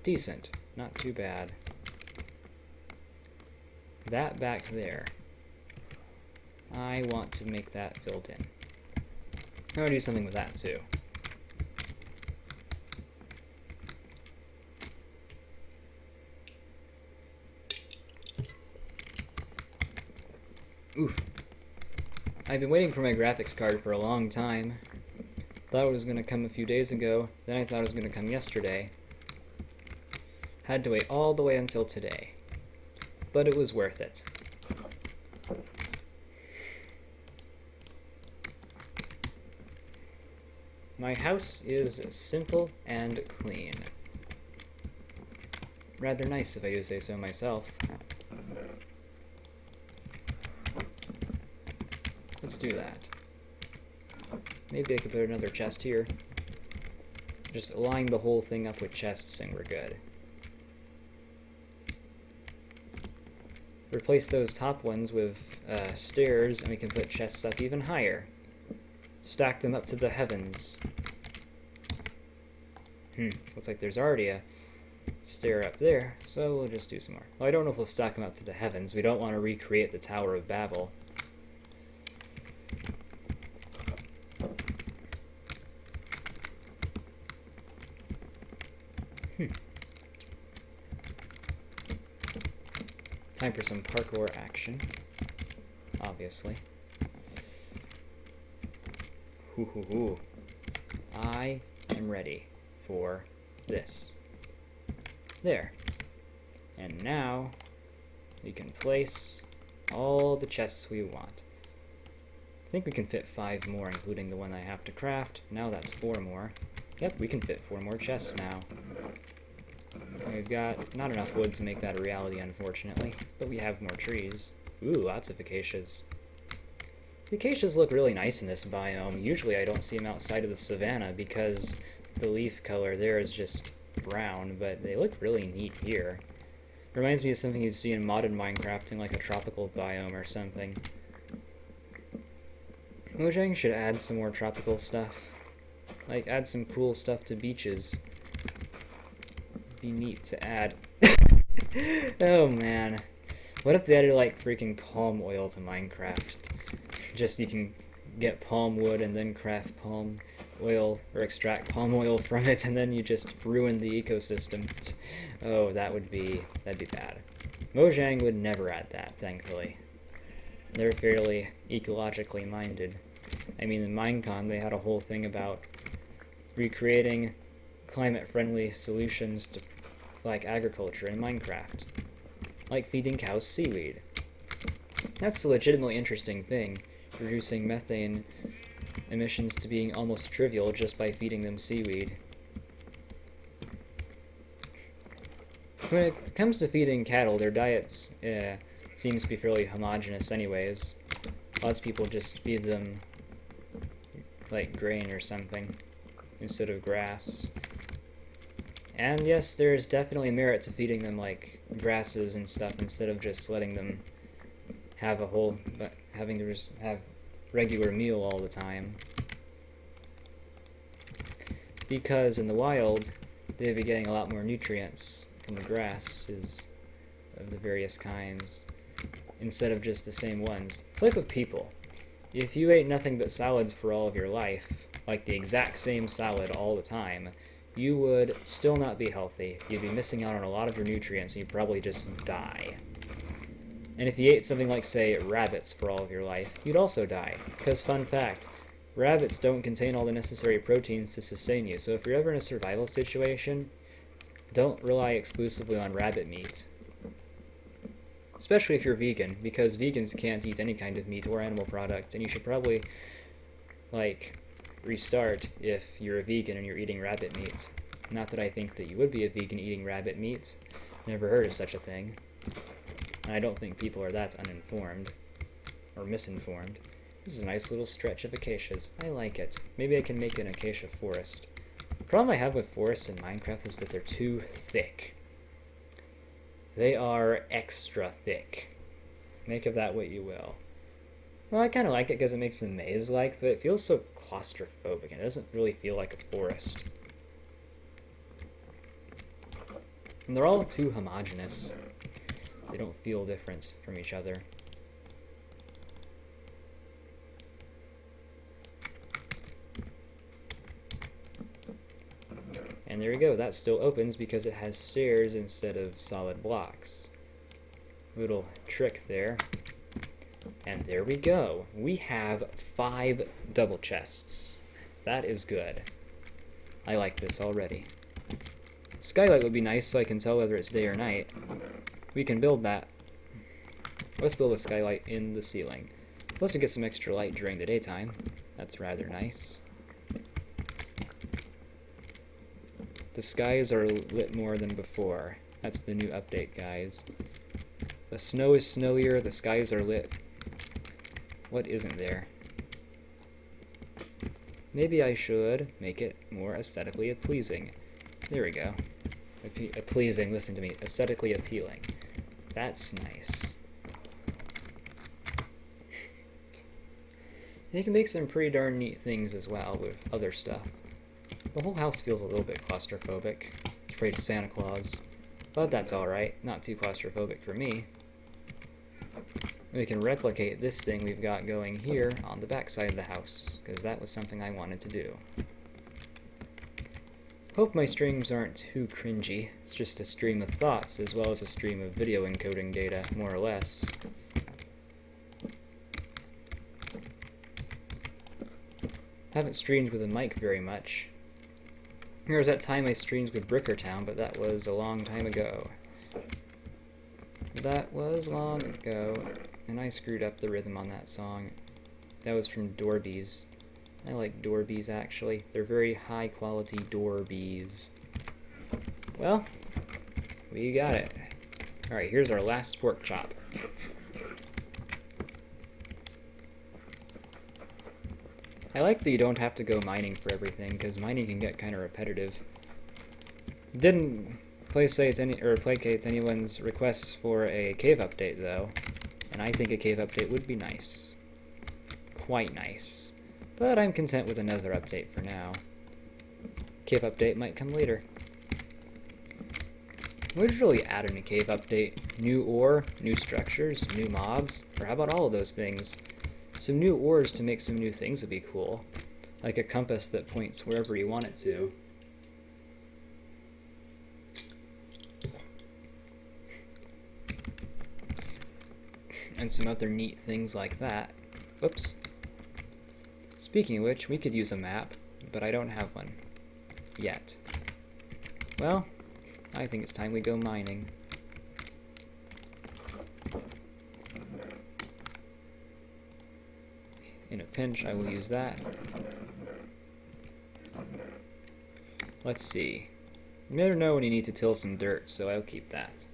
Decent. Not too bad. That back there. I want to make that filled in. I'm gonna do something with that too. Oof. I've been waiting for my graphics card for a long time. Thought it was going to come a few days ago, then I thought it was going to come yesterday. Had to wait all the way until today. But it was worth it. My house is simple and clean. Rather nice, if I do say so myself. Let's do that. Maybe I could put another chest here. Just line the whole thing up with chests and we're good. Replace those top ones with stairs and we can put chests up even higher. Stack them up to the heavens. Looks like there's already a stair up there, so we'll just do some more. Well, I don't know if we'll stack them up to the heavens. We don't want to recreate the Tower of Babel. Time for some parkour action, obviously. Hoo. I am ready for this. There. And now we can place all the chests we want. I think we can fit 5 more, including the one I have to craft. Now that's 4 more. Yep, we can fit 4 more chests now. We've got not enough wood to make that a reality, unfortunately, but we have more trees. Ooh, lots of acacias. The acacias look really nice in this biome. Usually I don't see them outside of the savanna because the leaf color there is just brown, but they look really neat here. Reminds me of something you'd see in modded Minecraft in like a tropical biome or something. Mojang should add some more tropical stuff. Like, add some cool stuff to beaches. Be neat to add. Oh man. What if they added like freaking palm oil to Minecraft? Just you can get palm wood and then craft palm oil or extract palm oil from it and then you just ruin the ecosystem. Oh, that'd be bad. Mojang would never add that, thankfully. They're fairly ecologically minded. I mean, in Minecon they had a whole thing about recreating climate-friendly solutions to like agriculture in Minecraft, like feeding cows seaweed. That's a legitimately interesting thing, reducing methane emissions to being almost trivial just by feeding them seaweed. When it comes to feeding cattle, their diets seems to be fairly homogeneous anyways. Lots of people just feed them like grain or something instead of grass. And yes, there's definitely merit to feeding them like grasses and stuff instead of just letting them have having to just have regular meal all the time. Because in the wild, they'd be getting a lot more nutrients from the grasses of the various kinds instead of just the same ones. It's like with people. If you ate nothing but salads for all of your life, like the exact same salad all the time, you would still not be healthy. You'd be missing out on a lot of your nutrients and you'd probably just die. And if you ate something like, say, rabbits for all of your life, you'd also die. Because, fun fact, rabbits don't contain all the necessary proteins to sustain you, so if you're ever in a survival situation, don't rely exclusively on rabbit meat. Especially if you're vegan, because vegans can't eat any kind of meat or animal product, and you should probably, like, restart if you're a vegan and you're eating rabbit meat. Not that I think that you would be a vegan eating rabbit meat. Never heard of such a thing. And I don't think people are that uninformed. Or misinformed. This is a nice little stretch of acacias. I like it. Maybe I can make an acacia forest. The problem I have with forests in Minecraft is that they're too thick. They are extra thick. Make of that what you will. Well, I kind of like it because it makes the maze-like, but it feels so claustrophobic, and it doesn't really feel like a forest. And they're all too homogeneous. They don't feel different from each other. And there we go, that still opens because it has stairs instead of solid blocks. Little trick there. And there we go. We have 5 double chests. That is good. I like this already. Skylight would be nice so I can tell whether it's day or night. We can build that. Let's build a skylight in the ceiling. Plus we get some extra light during the daytime. That's rather nice. The skies are lit more than before. That's the new update, guys. The snow is snowier, the skies are lit. What isn't there? Maybe I should make it more aesthetically pleasing. There we go. Pleasing, listen to me. Aesthetically appealing. That's nice. They can make some pretty darn neat things as well with other stuff. The whole house feels a little bit claustrophobic. Afraid of Santa Claus. But that's alright. Not too claustrophobic for me. We can replicate this thing we've got going here on the back side of the house, because that was something I wanted to do. Hope my streams aren't too cringy. It's just a stream of thoughts as well as a stream of video encoding data, more or less. Haven't streamed with a mic very much. There was that time I streamed with Brickertown, but that was a long time ago. That was long ago, and I screwed up the rhythm on that song. That was from Dorbees. I like Dorbees, actually. They're very high-quality Dorbees. Well, we got it. Alright, here's our last pork chop. I like that you don't have to go mining for everything, because mining can get kind of repetitive. Didn't placate anyone's requests for a cave update, though, and I think a cave update would be nice. Quite nice. But I'm content with another update for now. Cave update might come later. What would you really add in a cave update? New ore, new structures, new mobs, or how about all of those things? Some new ores to make some new things would be cool. Like a compass that points wherever you want it to. And some other neat things like that. Oops. Speaking of which, we could use a map, but I don't have one. Yet. Well, I think it's time we go mining. In a pinch, I will use that. Let's see. You never know when you need to till some dirt, so I'll keep that.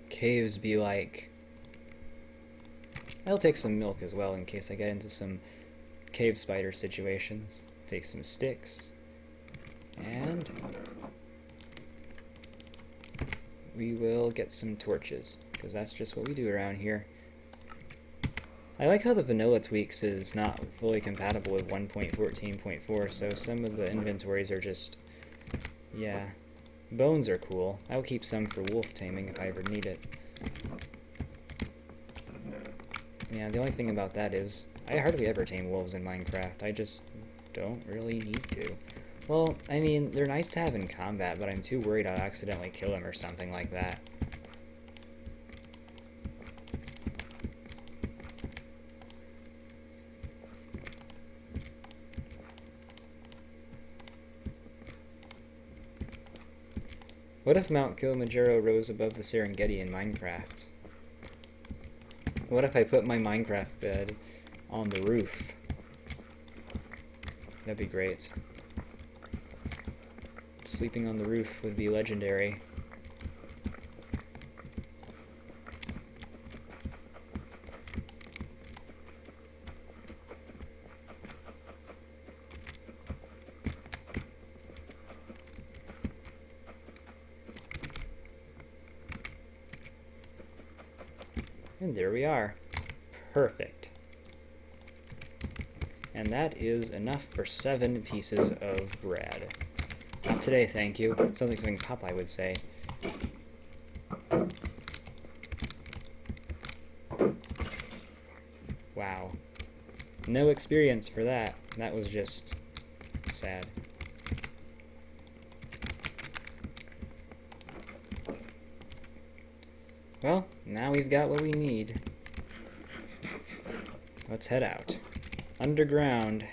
Caves be like... I'll take some milk as well in case I get into some cave spider situations. Take some sticks. And... we will get some torches, because that's just what we do around here. I like how the vanilla tweaks is not fully compatible with 1.14.4, so some of the inventories are just... yeah. Bones are cool. I'll keep some for wolf taming if I ever need it. Yeah, the only thing about that is, I hardly ever tame wolves in Minecraft. I just don't really need to. Well, I mean, they're nice to have in combat, but I'm too worried I'll accidentally kill them or something like that. What if Mount Kilimanjaro rose above the Serengeti in Minecraft? What if I put my Minecraft bed on the roof? That'd be great. Sleeping on the roof would be legendary. And there we are. Perfect. And that is enough for 7 pieces of bread. Not today, thank you. Sounds like something Popeye would say. Wow. No experience for that. That was just sad. Well, now we've got what we need. Let's head out. Underground.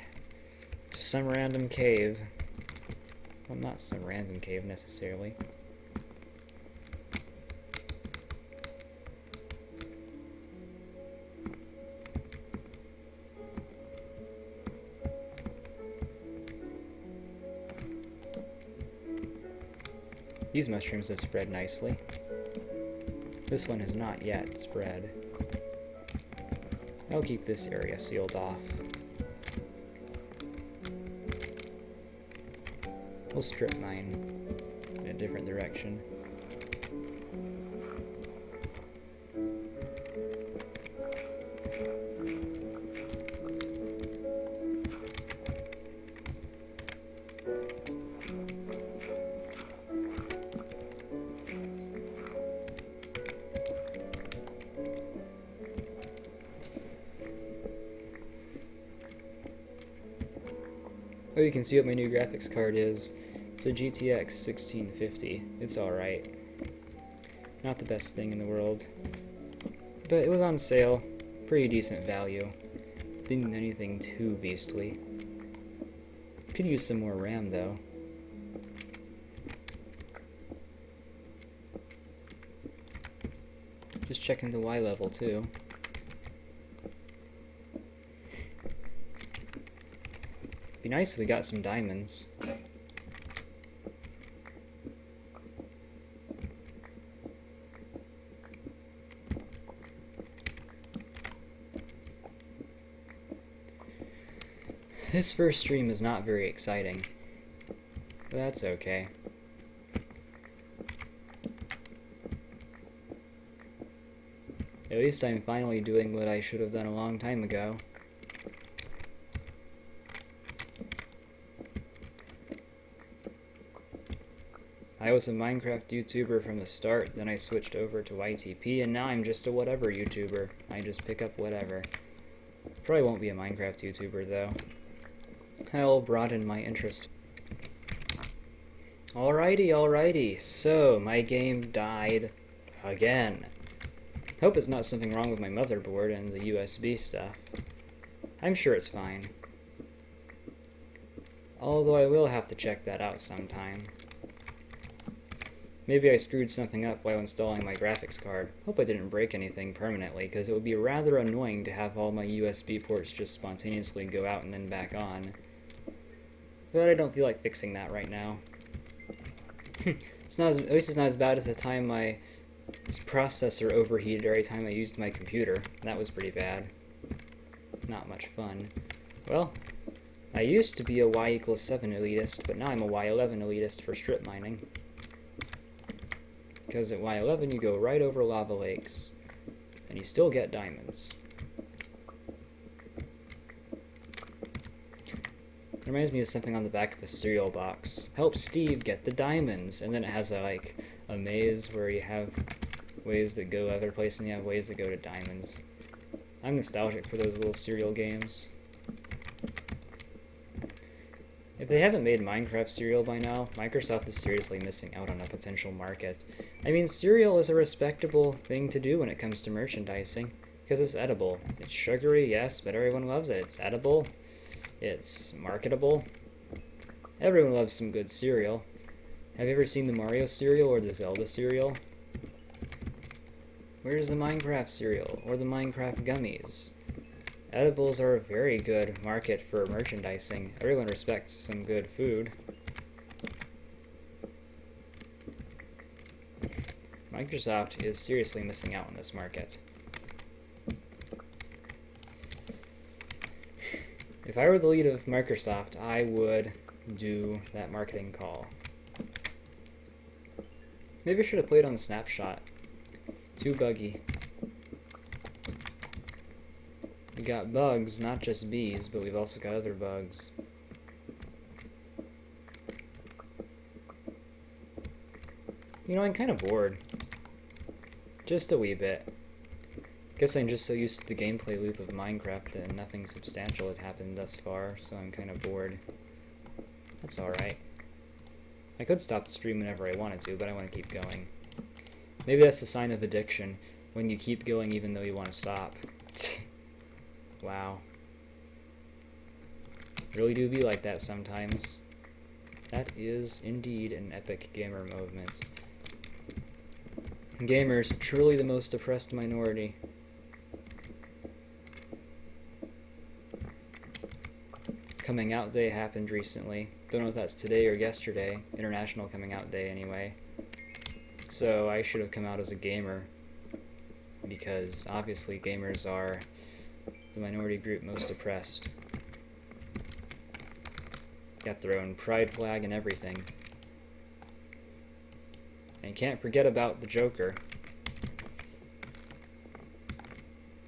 To some random cave. Well, not some random cave necessarily. These mushrooms have spread nicely. This one has not yet spread. I'll keep this area sealed off. We'll strip mine in a different direction. Oh, you can see what my new graphics card is. It's a GTX 1650. It's alright. Not the best thing in the world. But it was on sale. Pretty decent value. Didn't need anything too beastly. Could use some more RAM though. Just checking the Y level too. Be nice if we got some diamonds. This first stream is not very exciting, but that's okay. At least I'm finally doing what I should have done a long time ago. I was a Minecraft YouTuber from the start, then I switched over to YTP, and now I'm just a whatever YouTuber. I just pick up whatever. Probably won't be a Minecraft YouTuber, though. I'll broaden my interest. Alrighty, so my game died again. Hope it's not something wrong with my motherboard and the USB stuff. I'm sure it's fine. Although I will have to check that out sometime. Maybe I screwed something up while installing my graphics card. Hope I didn't break anything permanently, because it would be rather annoying to have all my USB ports just spontaneously go out and then back on. But I don't feel like fixing that right now. At least it's not as bad as the time my processor overheated every time I used my computer. That was pretty bad. Not much fun. Well, I used to be a Y=7 elitist, but now I'm a Y11 elitist for strip mining. Because at Y11 you go right over lava lakes, and you still get diamonds. It reminds me of something on the back of a cereal box. Help Steve get the diamonds, and then it has a maze where you have ways that go other places and you have ways that go to diamonds. I'm nostalgic for those little cereal games. If they haven't made Minecraft cereal by now, Microsoft is seriously missing out on a potential market. I mean, cereal is a respectable thing to do when it comes to merchandising, because it's edible. It's sugary, yes, but everyone loves it. It's edible. It's marketable. Everyone loves some good cereal. Have you ever seen the Mario cereal or the Zelda cereal? Where's the Minecraft cereal or the Minecraft gummies? Edibles are a very good market for merchandising. Everyone respects some good food. Microsoft is seriously missing out on this market. If I were the lead of Microsoft, I would do that marketing call. Maybe I should have played on Snapshot. Too buggy. We got bugs, not just bees, but we've also got other bugs. You know, I'm kind of bored. Just a wee bit. Guess I'm just so used to the gameplay loop of Minecraft and nothing substantial has happened thus far, so I'm kind of bored. That's alright. I could stop the stream whenever I wanted to, but I want to keep going. Maybe that's a sign of addiction, when you keep going even though you want to stop. Wow. Really do be like that sometimes. That is indeed an epic gamer movement. Gamers, truly the most oppressed minority. Coming Out Day happened recently. Don't know if that's today or yesterday. International Coming Out Day, anyway. So I should have come out as a gamer, because obviously gamers are the minority group most oppressed. Got their own pride flag and everything. And can't forget about the Joker.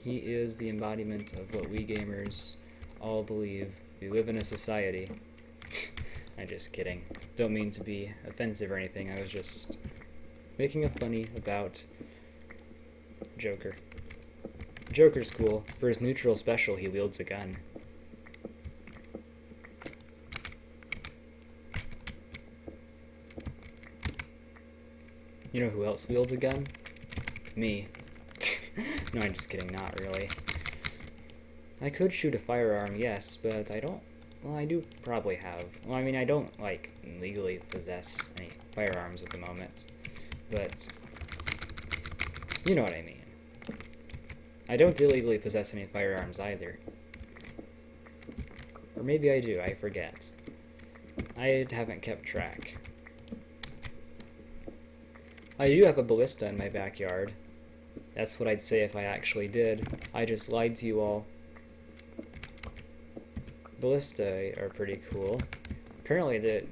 He is the embodiment of what we gamers all believe. We live in a society. I'm just kidding. Don't mean to be offensive or anything. I was just making a funny about Joker. Joker's cool. For his neutral special, he wields a gun. You know who else wields a gun? Me. No, I'm just kidding, not really. I could shoot a firearm, yes, but I don't... Well, I do probably have. Well, I mean, I don't, like, legally possess any firearms at the moment. But... you know what I mean. I don't illegally possess any firearms either. Or maybe I do, I forget. I haven't kept track. I do have a ballista in my backyard. That's what I'd say if I actually did. I just lied to you all. Ballista are pretty cool. Apparently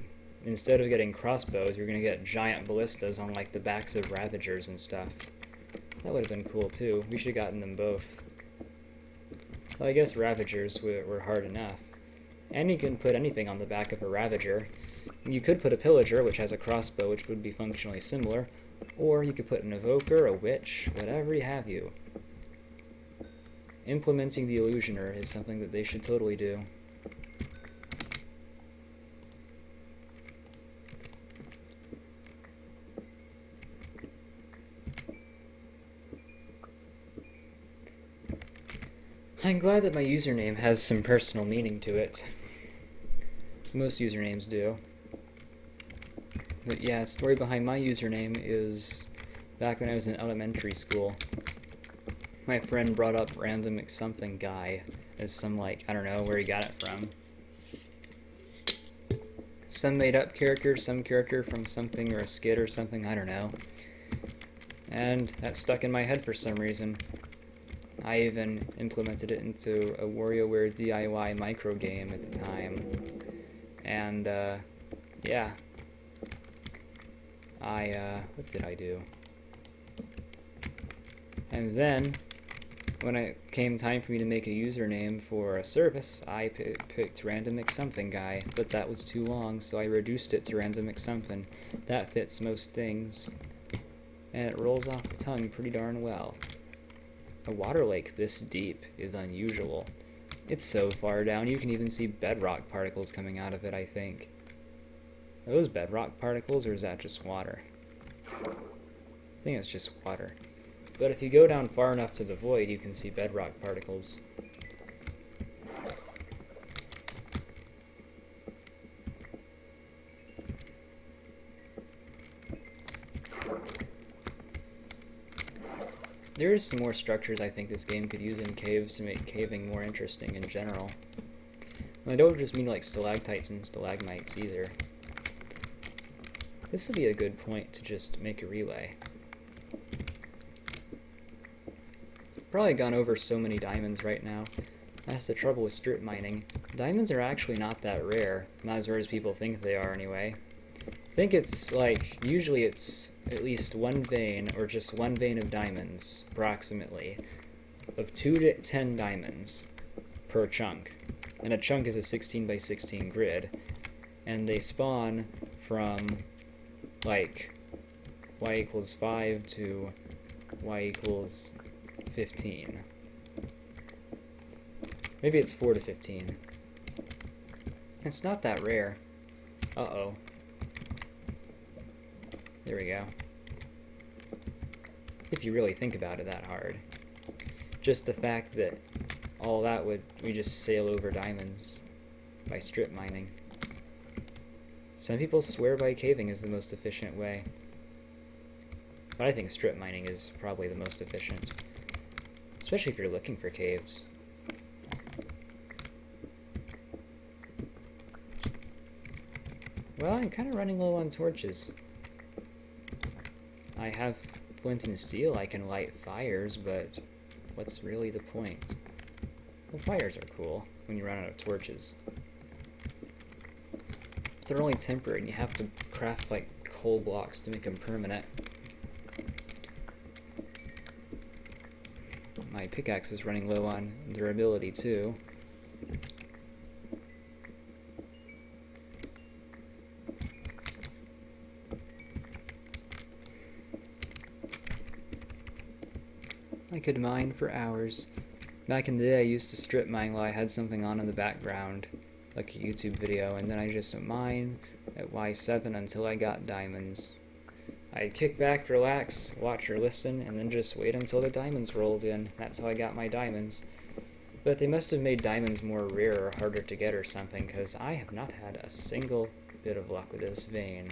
instead of getting crossbows, you're gonna get giant ballistas on like the backs of Ravagers and stuff. That would have been cool too. We should have gotten them both. Well, I guess Ravagers were hard enough. And you can put anything on the back of a Ravager. You could put a Pillager, which has a crossbow, which would be functionally similar. Or you could put an Evoker, a Witch, whatever you have you. Implementing the Illusioner is something that they should totally do. I'm glad that my username has some personal meaning to it. Most usernames do. But yeah, story behind my username is back when I was in elementary school. My friend brought up Random McSomething Guy as some, like, I don't know where he got it from. Some made up character, some character from something or a skit or something, I don't know. And that stuck in my head for some reason. I even implemented it into a WarioWare DIY micro game at the time. And, yeah. What did I do? And then, when it came time for me to make a username for a service, I picked Random McSomething Guy, but that was too long, so I reduced it to Random McSomething. That fits most things. And it rolls off the tongue pretty darn well. A water lake this deep is unusual. It's so far down you can even see bedrock particles coming out of it, I think. Are those bedrock particles, or is that just water? I think it's just water. But if you go down far enough to the void, you can see bedrock particles. There's some more structures I think this game could use in caves to make caving more interesting in general. And I don't just mean like stalactites and stalagmites either. This would be a good point to just make a relay. Probably gone over so many diamonds right now. That's the trouble with strip mining. Diamonds are actually not that rare. Not as rare as people think they are anyway. I think it's like, usually it's at least one vein, or just one vein of diamonds, approximately, of 2 to 10 diamonds per chunk. And a chunk is a 16 by 16 grid. And they spawn from, like, y equals 5 to y equals 15. Maybe it's 4 to 15. It's not that rare. Uh-oh. There we go. if you really think about it that hard. Just the fact that all that we just sail over diamonds by strip mining. Some people swear by caving is the most efficient way, but I think strip mining is probably the most efficient, especially if you're looking for caves. Well, I'm kind of running low on torches. I have flint and steel, I can light fires, but what's really the point? Well, fires are cool when you run out of torches. But they're only temporary, and you have to craft like coal blocks to make them permanent. My pickaxe is running low on durability too. I could mine for hours. Back in the day, I used to strip mine while I had something on in the background, like a YouTube video, and then I just mine at Y7 until I got diamonds. I'd kick back, relax, watch or listen, and then just wait until the diamonds rolled in. That's how I got my diamonds. But they must have made diamonds more rare or harder to get or something, because I have not had a single bit of luck with this vein.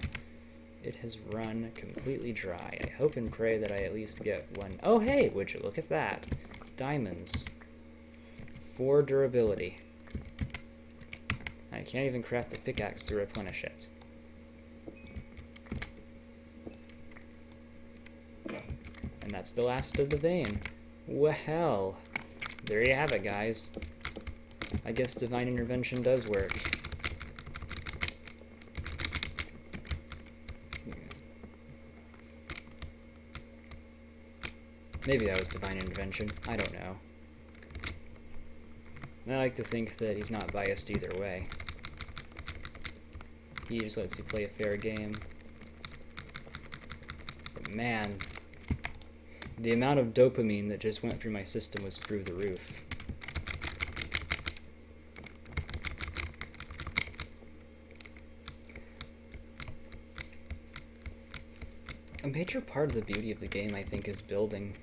It has run completely dry. I hope and pray that I at least get one. Oh hey, would you look at that? Diamonds. 4 durability. I can't even craft a pickaxe to replenish it. And that's the last of the vein. Well, there you have it, guys. I guess divine intervention does work. Maybe that was divine intervention. I don't know. I like to think that he's not biased either way. He just lets you play a fair game. But man, the amount of dopamine that just went through my system was through the roof. A major part of the beauty of the game, I think, is building.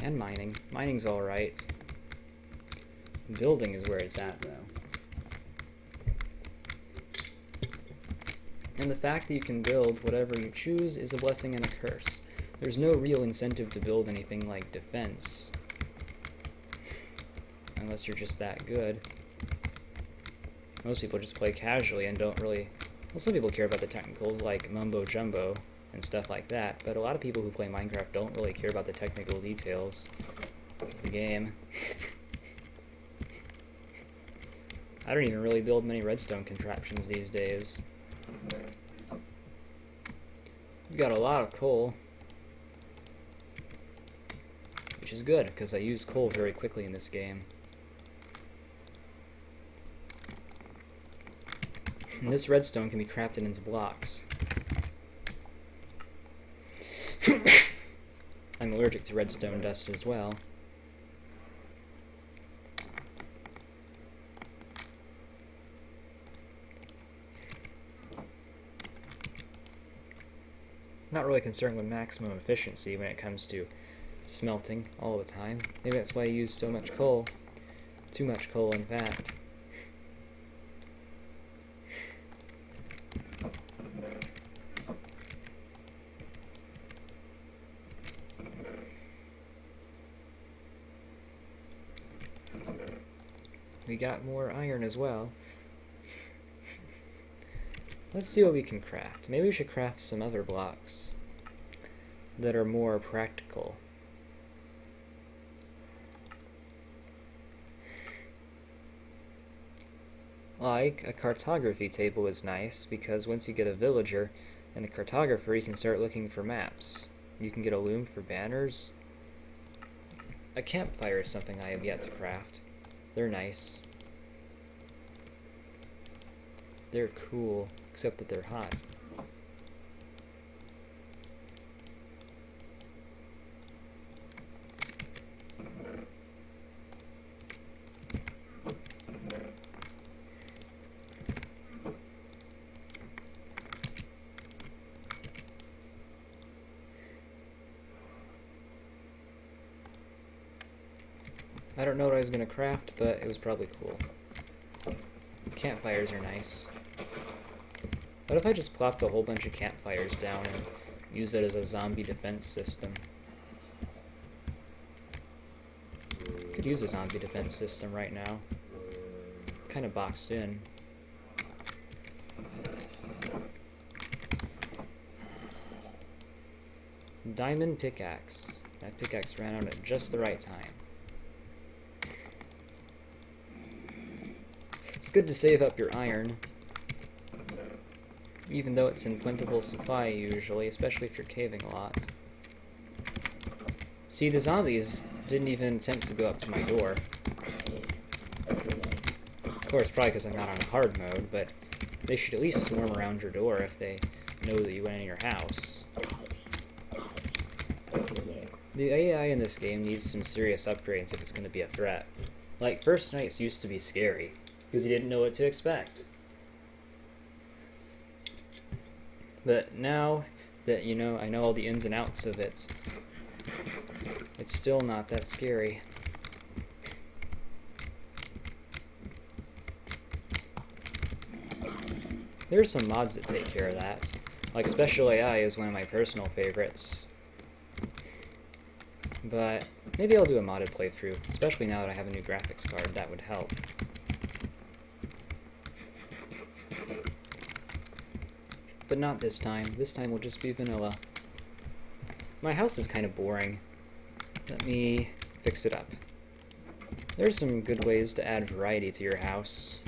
And mining. Mining's alright. Building is where it's at, though. And the fact that you can build whatever you choose is a blessing and a curse. There's no real incentive to build anything like defense. Unless you're just that good. Most people just play casually and don't really... Well, some people care about the technicals, like mumbo jumbo and stuff like that, but a lot of people who play Minecraft don't really care about the technical details of the game. I don't even really build many redstone contraptions these days. We've got a lot of coal, which is good, because I use coal very quickly in this game. And this redstone can be crafted into blocks. I'm allergic to redstone dust as well. Not really concerned with maximum efficiency when it comes to smelting all the time. Maybe that's why I use so much coal. Too much coal, in fact. We got more iron as well. Let's see what we can craft. Maybe we should craft some other blocks that are more practical. Like, a cartography table is nice, because once you get a villager and a cartographer, you can start looking for maps. You can get a loom for banners. A campfire is something I have yet to craft. They're nice. They're cool, except that they're hot. I don't know what I was gonna craft, but it was probably cool. Campfires are nice. What if I just plopped a whole bunch of campfires down and used it as a zombie defense system? Could use a zombie defense system right now. Kind of boxed in. Diamond pickaxe. That pickaxe ran out at just the right time. It's good to save up your iron, even though it's in plentiful supply usually, especially if you're caving a lot. See, the zombies didn't even attempt to go up to my door. Of course, probably because I'm not on hard mode, but they should at least swarm around your door if they know that you went in your house. The AI in this game needs some serious upgrades if it's going to be a threat. Like, first nights used to be scary, because you didn't know what to expect. But now that, you know, I know all the ins and outs of it, it's still not that scary. There are some mods that take care of that. Like, Special AI is one of my personal favorites. But maybe I'll do a modded playthrough, especially now that I have a new graphics card. That would help. But not this time. This time will just be vanilla. My house is kind of boring. Let me fix it up. There's some good ways to add variety to your house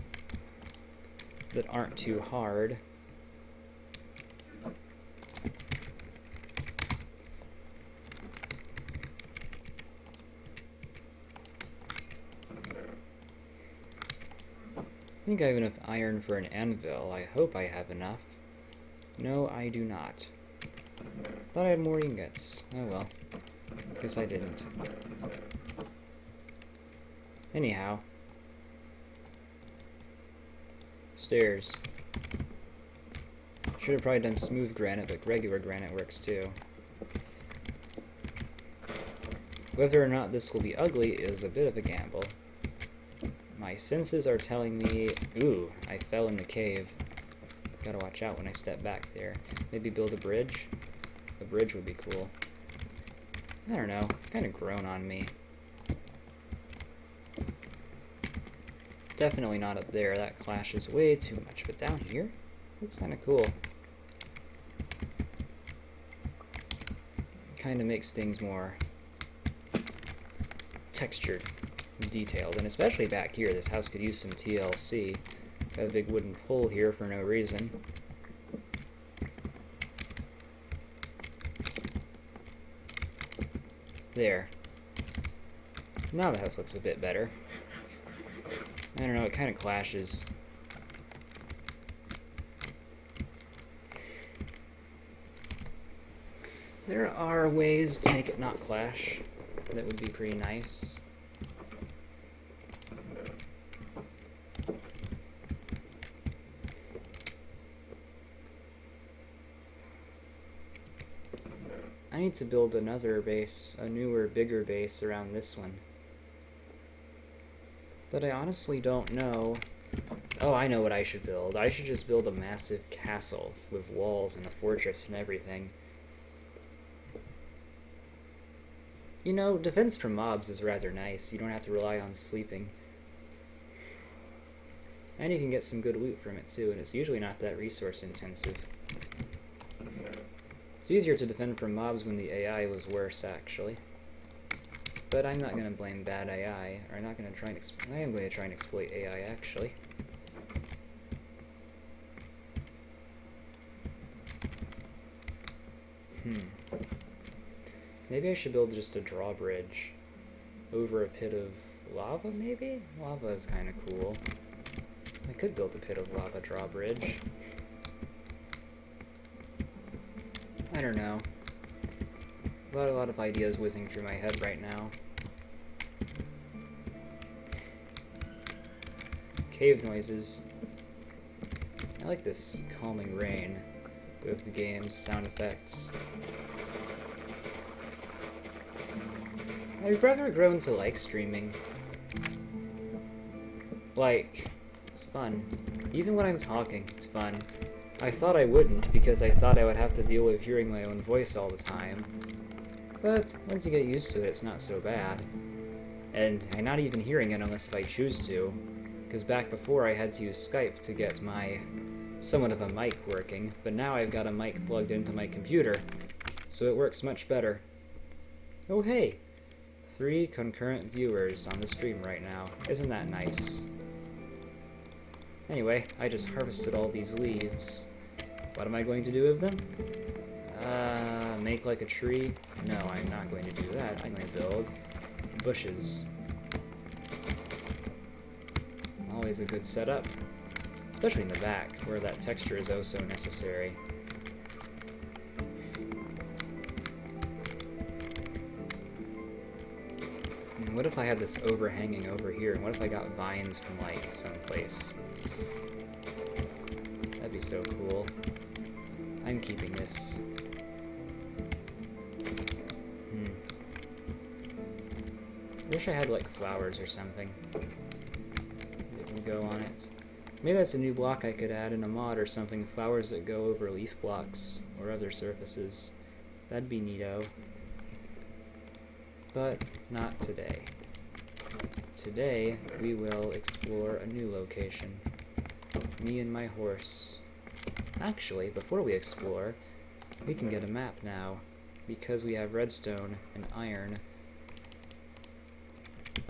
that aren't too hard. I think I have enough iron for an anvil. I hope I have enough. No, I do not. Thought I had more ingots. Oh well. Guess I didn't. Anyhow. Stairs. Should have probably done smooth granite, but regular granite works too. Whether or not this will be ugly is a bit of a gamble. My senses are telling me... Ooh, I fell in the cave. Gotta watch out when I step back there. Maybe build a bridge? A bridge would be cool. I don't know. It's kind of grown on me. Definitely not up there. That clashes way too much. But down here, looks kind of cool. Kind of makes things more textured, detailed, and especially back here. This house could use some TLC. Got a big wooden pole here for no reason. There. Now the house looks a bit better. I don't know, it kind of clashes. There are ways to make it not clash that would be pretty nice. I need to build another base, a newer, bigger base around this one. But I honestly don't know. Oh, I know what I should build. I should just build a massive castle with walls and a fortress and everything. You know, defense from mobs is rather nice. You don't have to rely on sleeping. And you can get some good loot from it too, and it's usually not that resource intensive. It's easier to defend from mobs when the AI was worse, actually. But I'm not going to blame bad AI, or I'm not going to try and I am going to try and exploit AI, actually. Maybe I should build just a drawbridge over a pit of lava, maybe? Lava is kind of cool. I could build a pit of lava drawbridge. I don't know. A lot of ideas whizzing through my head right now. Cave noises. I like this calming rain with the game's sound effects. I've rather grown to like streaming. Like, it's fun. Even when I'm talking, it's fun. I thought I wouldn't, because I thought I would have to deal with hearing my own voice all the time. But once you get used to it, it's not so bad. And I'm not even hearing it unless if I choose to, because back before I had to use Skype to get my somewhat of a mic working, but now I've got a mic plugged into my computer, so it works much better. Oh hey! 3 concurrent viewers on the stream right now. Isn't that nice? Anyway, I just harvested all these leaves. What am I going to do with them? Make like a tree? No, I'm not going to do that. I'm going to build bushes. Always a good setup. Especially in the back, where that texture is oh so necessary. And what if I had this overhanging over here? And what if I got vines from, like, someplace? That'd be so cool. I'm keeping this. Wish I had, like, flowers or something that would go on it. Maybe that's a new block I could add in a mod or something. Flowers that go over leaf blocks or other surfaces. That'd be neato. But not today. Today, we will explore a new location. Me and my horse. Actually, before we explore, we can get a map now. Because we have redstone and iron.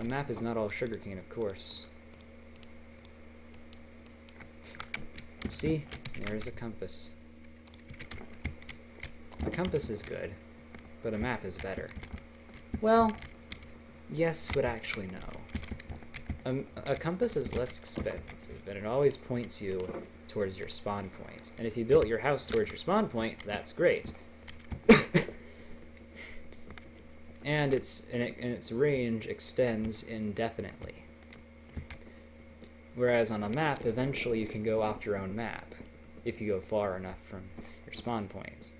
A map is not all sugarcane, of course. See? There's a compass. A compass is good, but a map is better. Well, yes, but actually no. A compass is less expensive, and it always points you towards your spawn point. And if you built your house towards your spawn point, that's great. And its range extends indefinitely. Whereas on a map, eventually you can go off your own map, if you go far enough from your spawn points.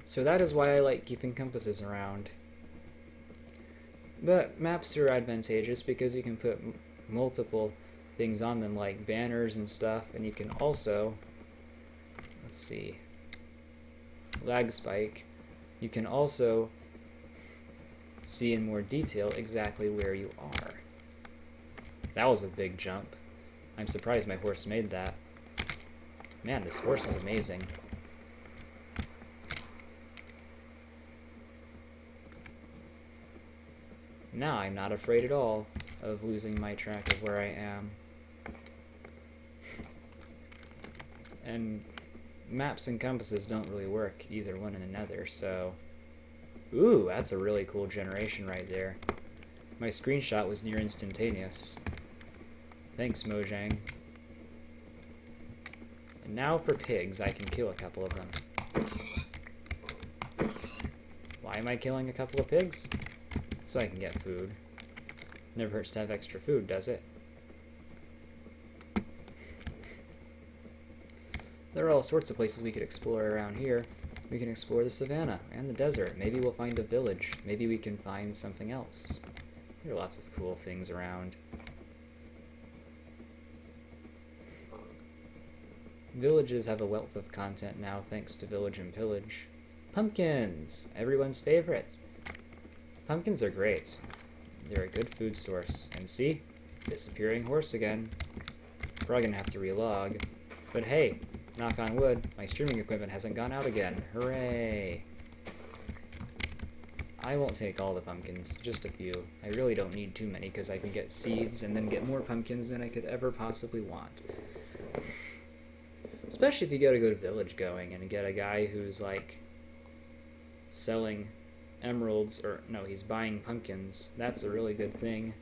So that is why I like keeping compasses around. But maps are advantageous because you can put multiple things on them, like banners and stuff, and you can also, let's see, lag spike, you can also see in more detail exactly where you are. That was a big jump. I'm surprised my horse made that. Man, this horse is amazing. Now I'm not afraid at all of losing my track of where I am. And maps and compasses don't really work either one and another, so... Ooh, that's a really cool generation right there. My screenshot was near instantaneous. Thanks, Mojang. And now for pigs, I can kill a couple of them. Why am I killing a couple of pigs? So I can get food. Never hurts to have extra food, does it? There are all sorts of places we could explore around here. We can explore the savannah and the desert. Maybe we'll find a village. Maybe we can find something else. There are lots of cool things around. Villages have a wealth of content now thanks to Village and Pillage. Pumpkins! Everyone's favorites. Pumpkins are great. They're a good food source. And see? Disappearing horse again. Probably gonna have to relog. But hey, knock on wood, my streaming equipment hasn't gone out again. Hooray! I won't take all the pumpkins, just a few. I really don't need too many because I can get seeds and then get more pumpkins than I could ever possibly want. Especially if you get a good village going and get a guy who's like selling emeralds, or no, he's buying pumpkins. That's a really good thing.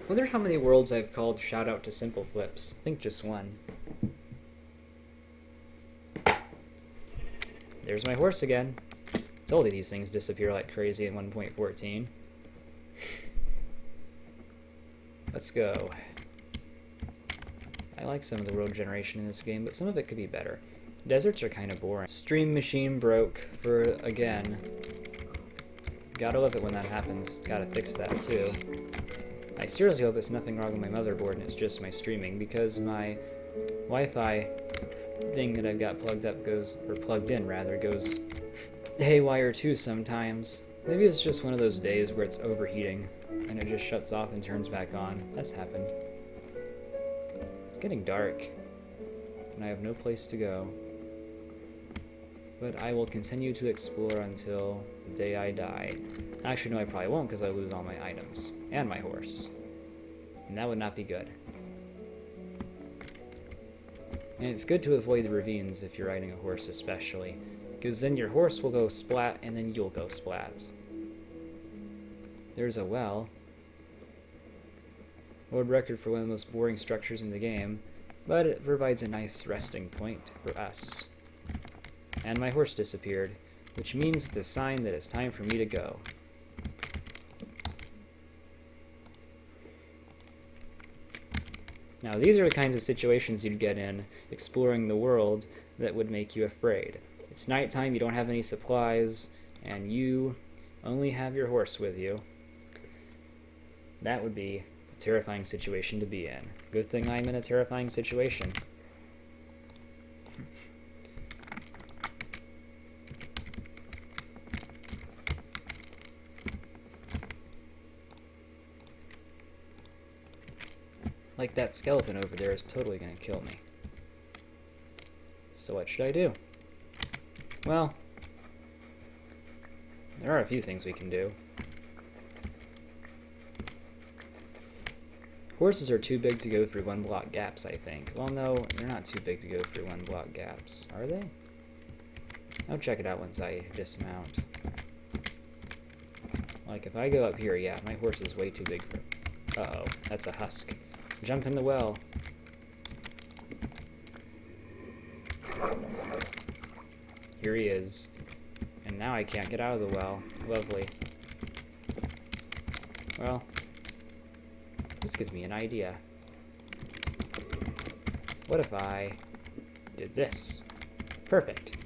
Wonder how many worlds I've called shout out to Simple Flips. I think just one. There's my horse again. Told you these things disappear like crazy in 1.14. Let's go. I like some of the world generation in this game, but some of it could be better. Deserts are kind of boring. Stream machine broke for, again, Gotta love it when that happens. Gotta fix that too. I seriously hope it's nothing wrong with my motherboard and it's just my streaming, because my Wi-Fi thing that I've got plugged in rather, goes haywire too sometimes. Maybe it's just one of those days where it's overheating and it just shuts off and turns back on. That's happened. It's getting dark and I have no place to go. But I will continue to explore until the day I die. Actually, no, I probably won't, because I lose all my items. And my horse. And that would not be good. And it's good to avoid the ravines if you're riding a horse especially, because then your horse will go splat, and then you'll go splat. There's a well. World record for one of the most boring structures in the game, but it provides a nice resting point for us. And my horse disappeared, which means it's a sign that it's time for me to go. Now, these are the kinds of situations you'd get in exploring the world that would make you afraid. It's nighttime, you don't have any supplies, and you only have your horse with you. That would be a terrifying situation to be in. Good thing I'm in a terrifying situation. Like, that skeleton over there is totally gonna kill me. So what should I do? Well, there are a few things we can do. Horses are too big to go through one block gaps, I think. Well, no, they're not too big to go through one block gaps, are they? I'll check it out once I dismount. Like, if I go up here, yeah, my horse is way too big for... Uh-oh, that's a husk. Jump in the well. Here he is. And now I can't get out of the well. Lovely. Well, this gives me an idea. What if I did this? Perfect.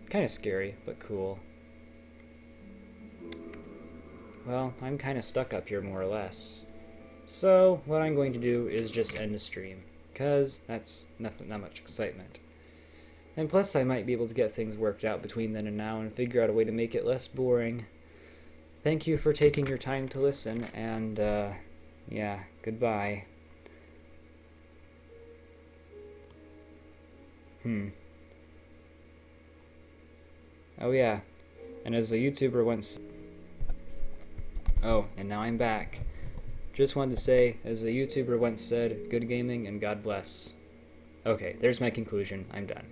Kind of scary, but cool. Well, I'm kind of stuck up here more or less. So, what I'm going to do is just end the stream, because that's not much excitement. And plus, I might be able to get things worked out between then and now and figure out a way to make it less boring. Thank you for taking your time to listen, and, yeah, goodbye. Oh yeah, and as a YouTuber once... Oh, and now I'm back. Just wanted to say, as a YouTuber once said, good gaming and God bless. Okay, there's my conclusion. I'm done.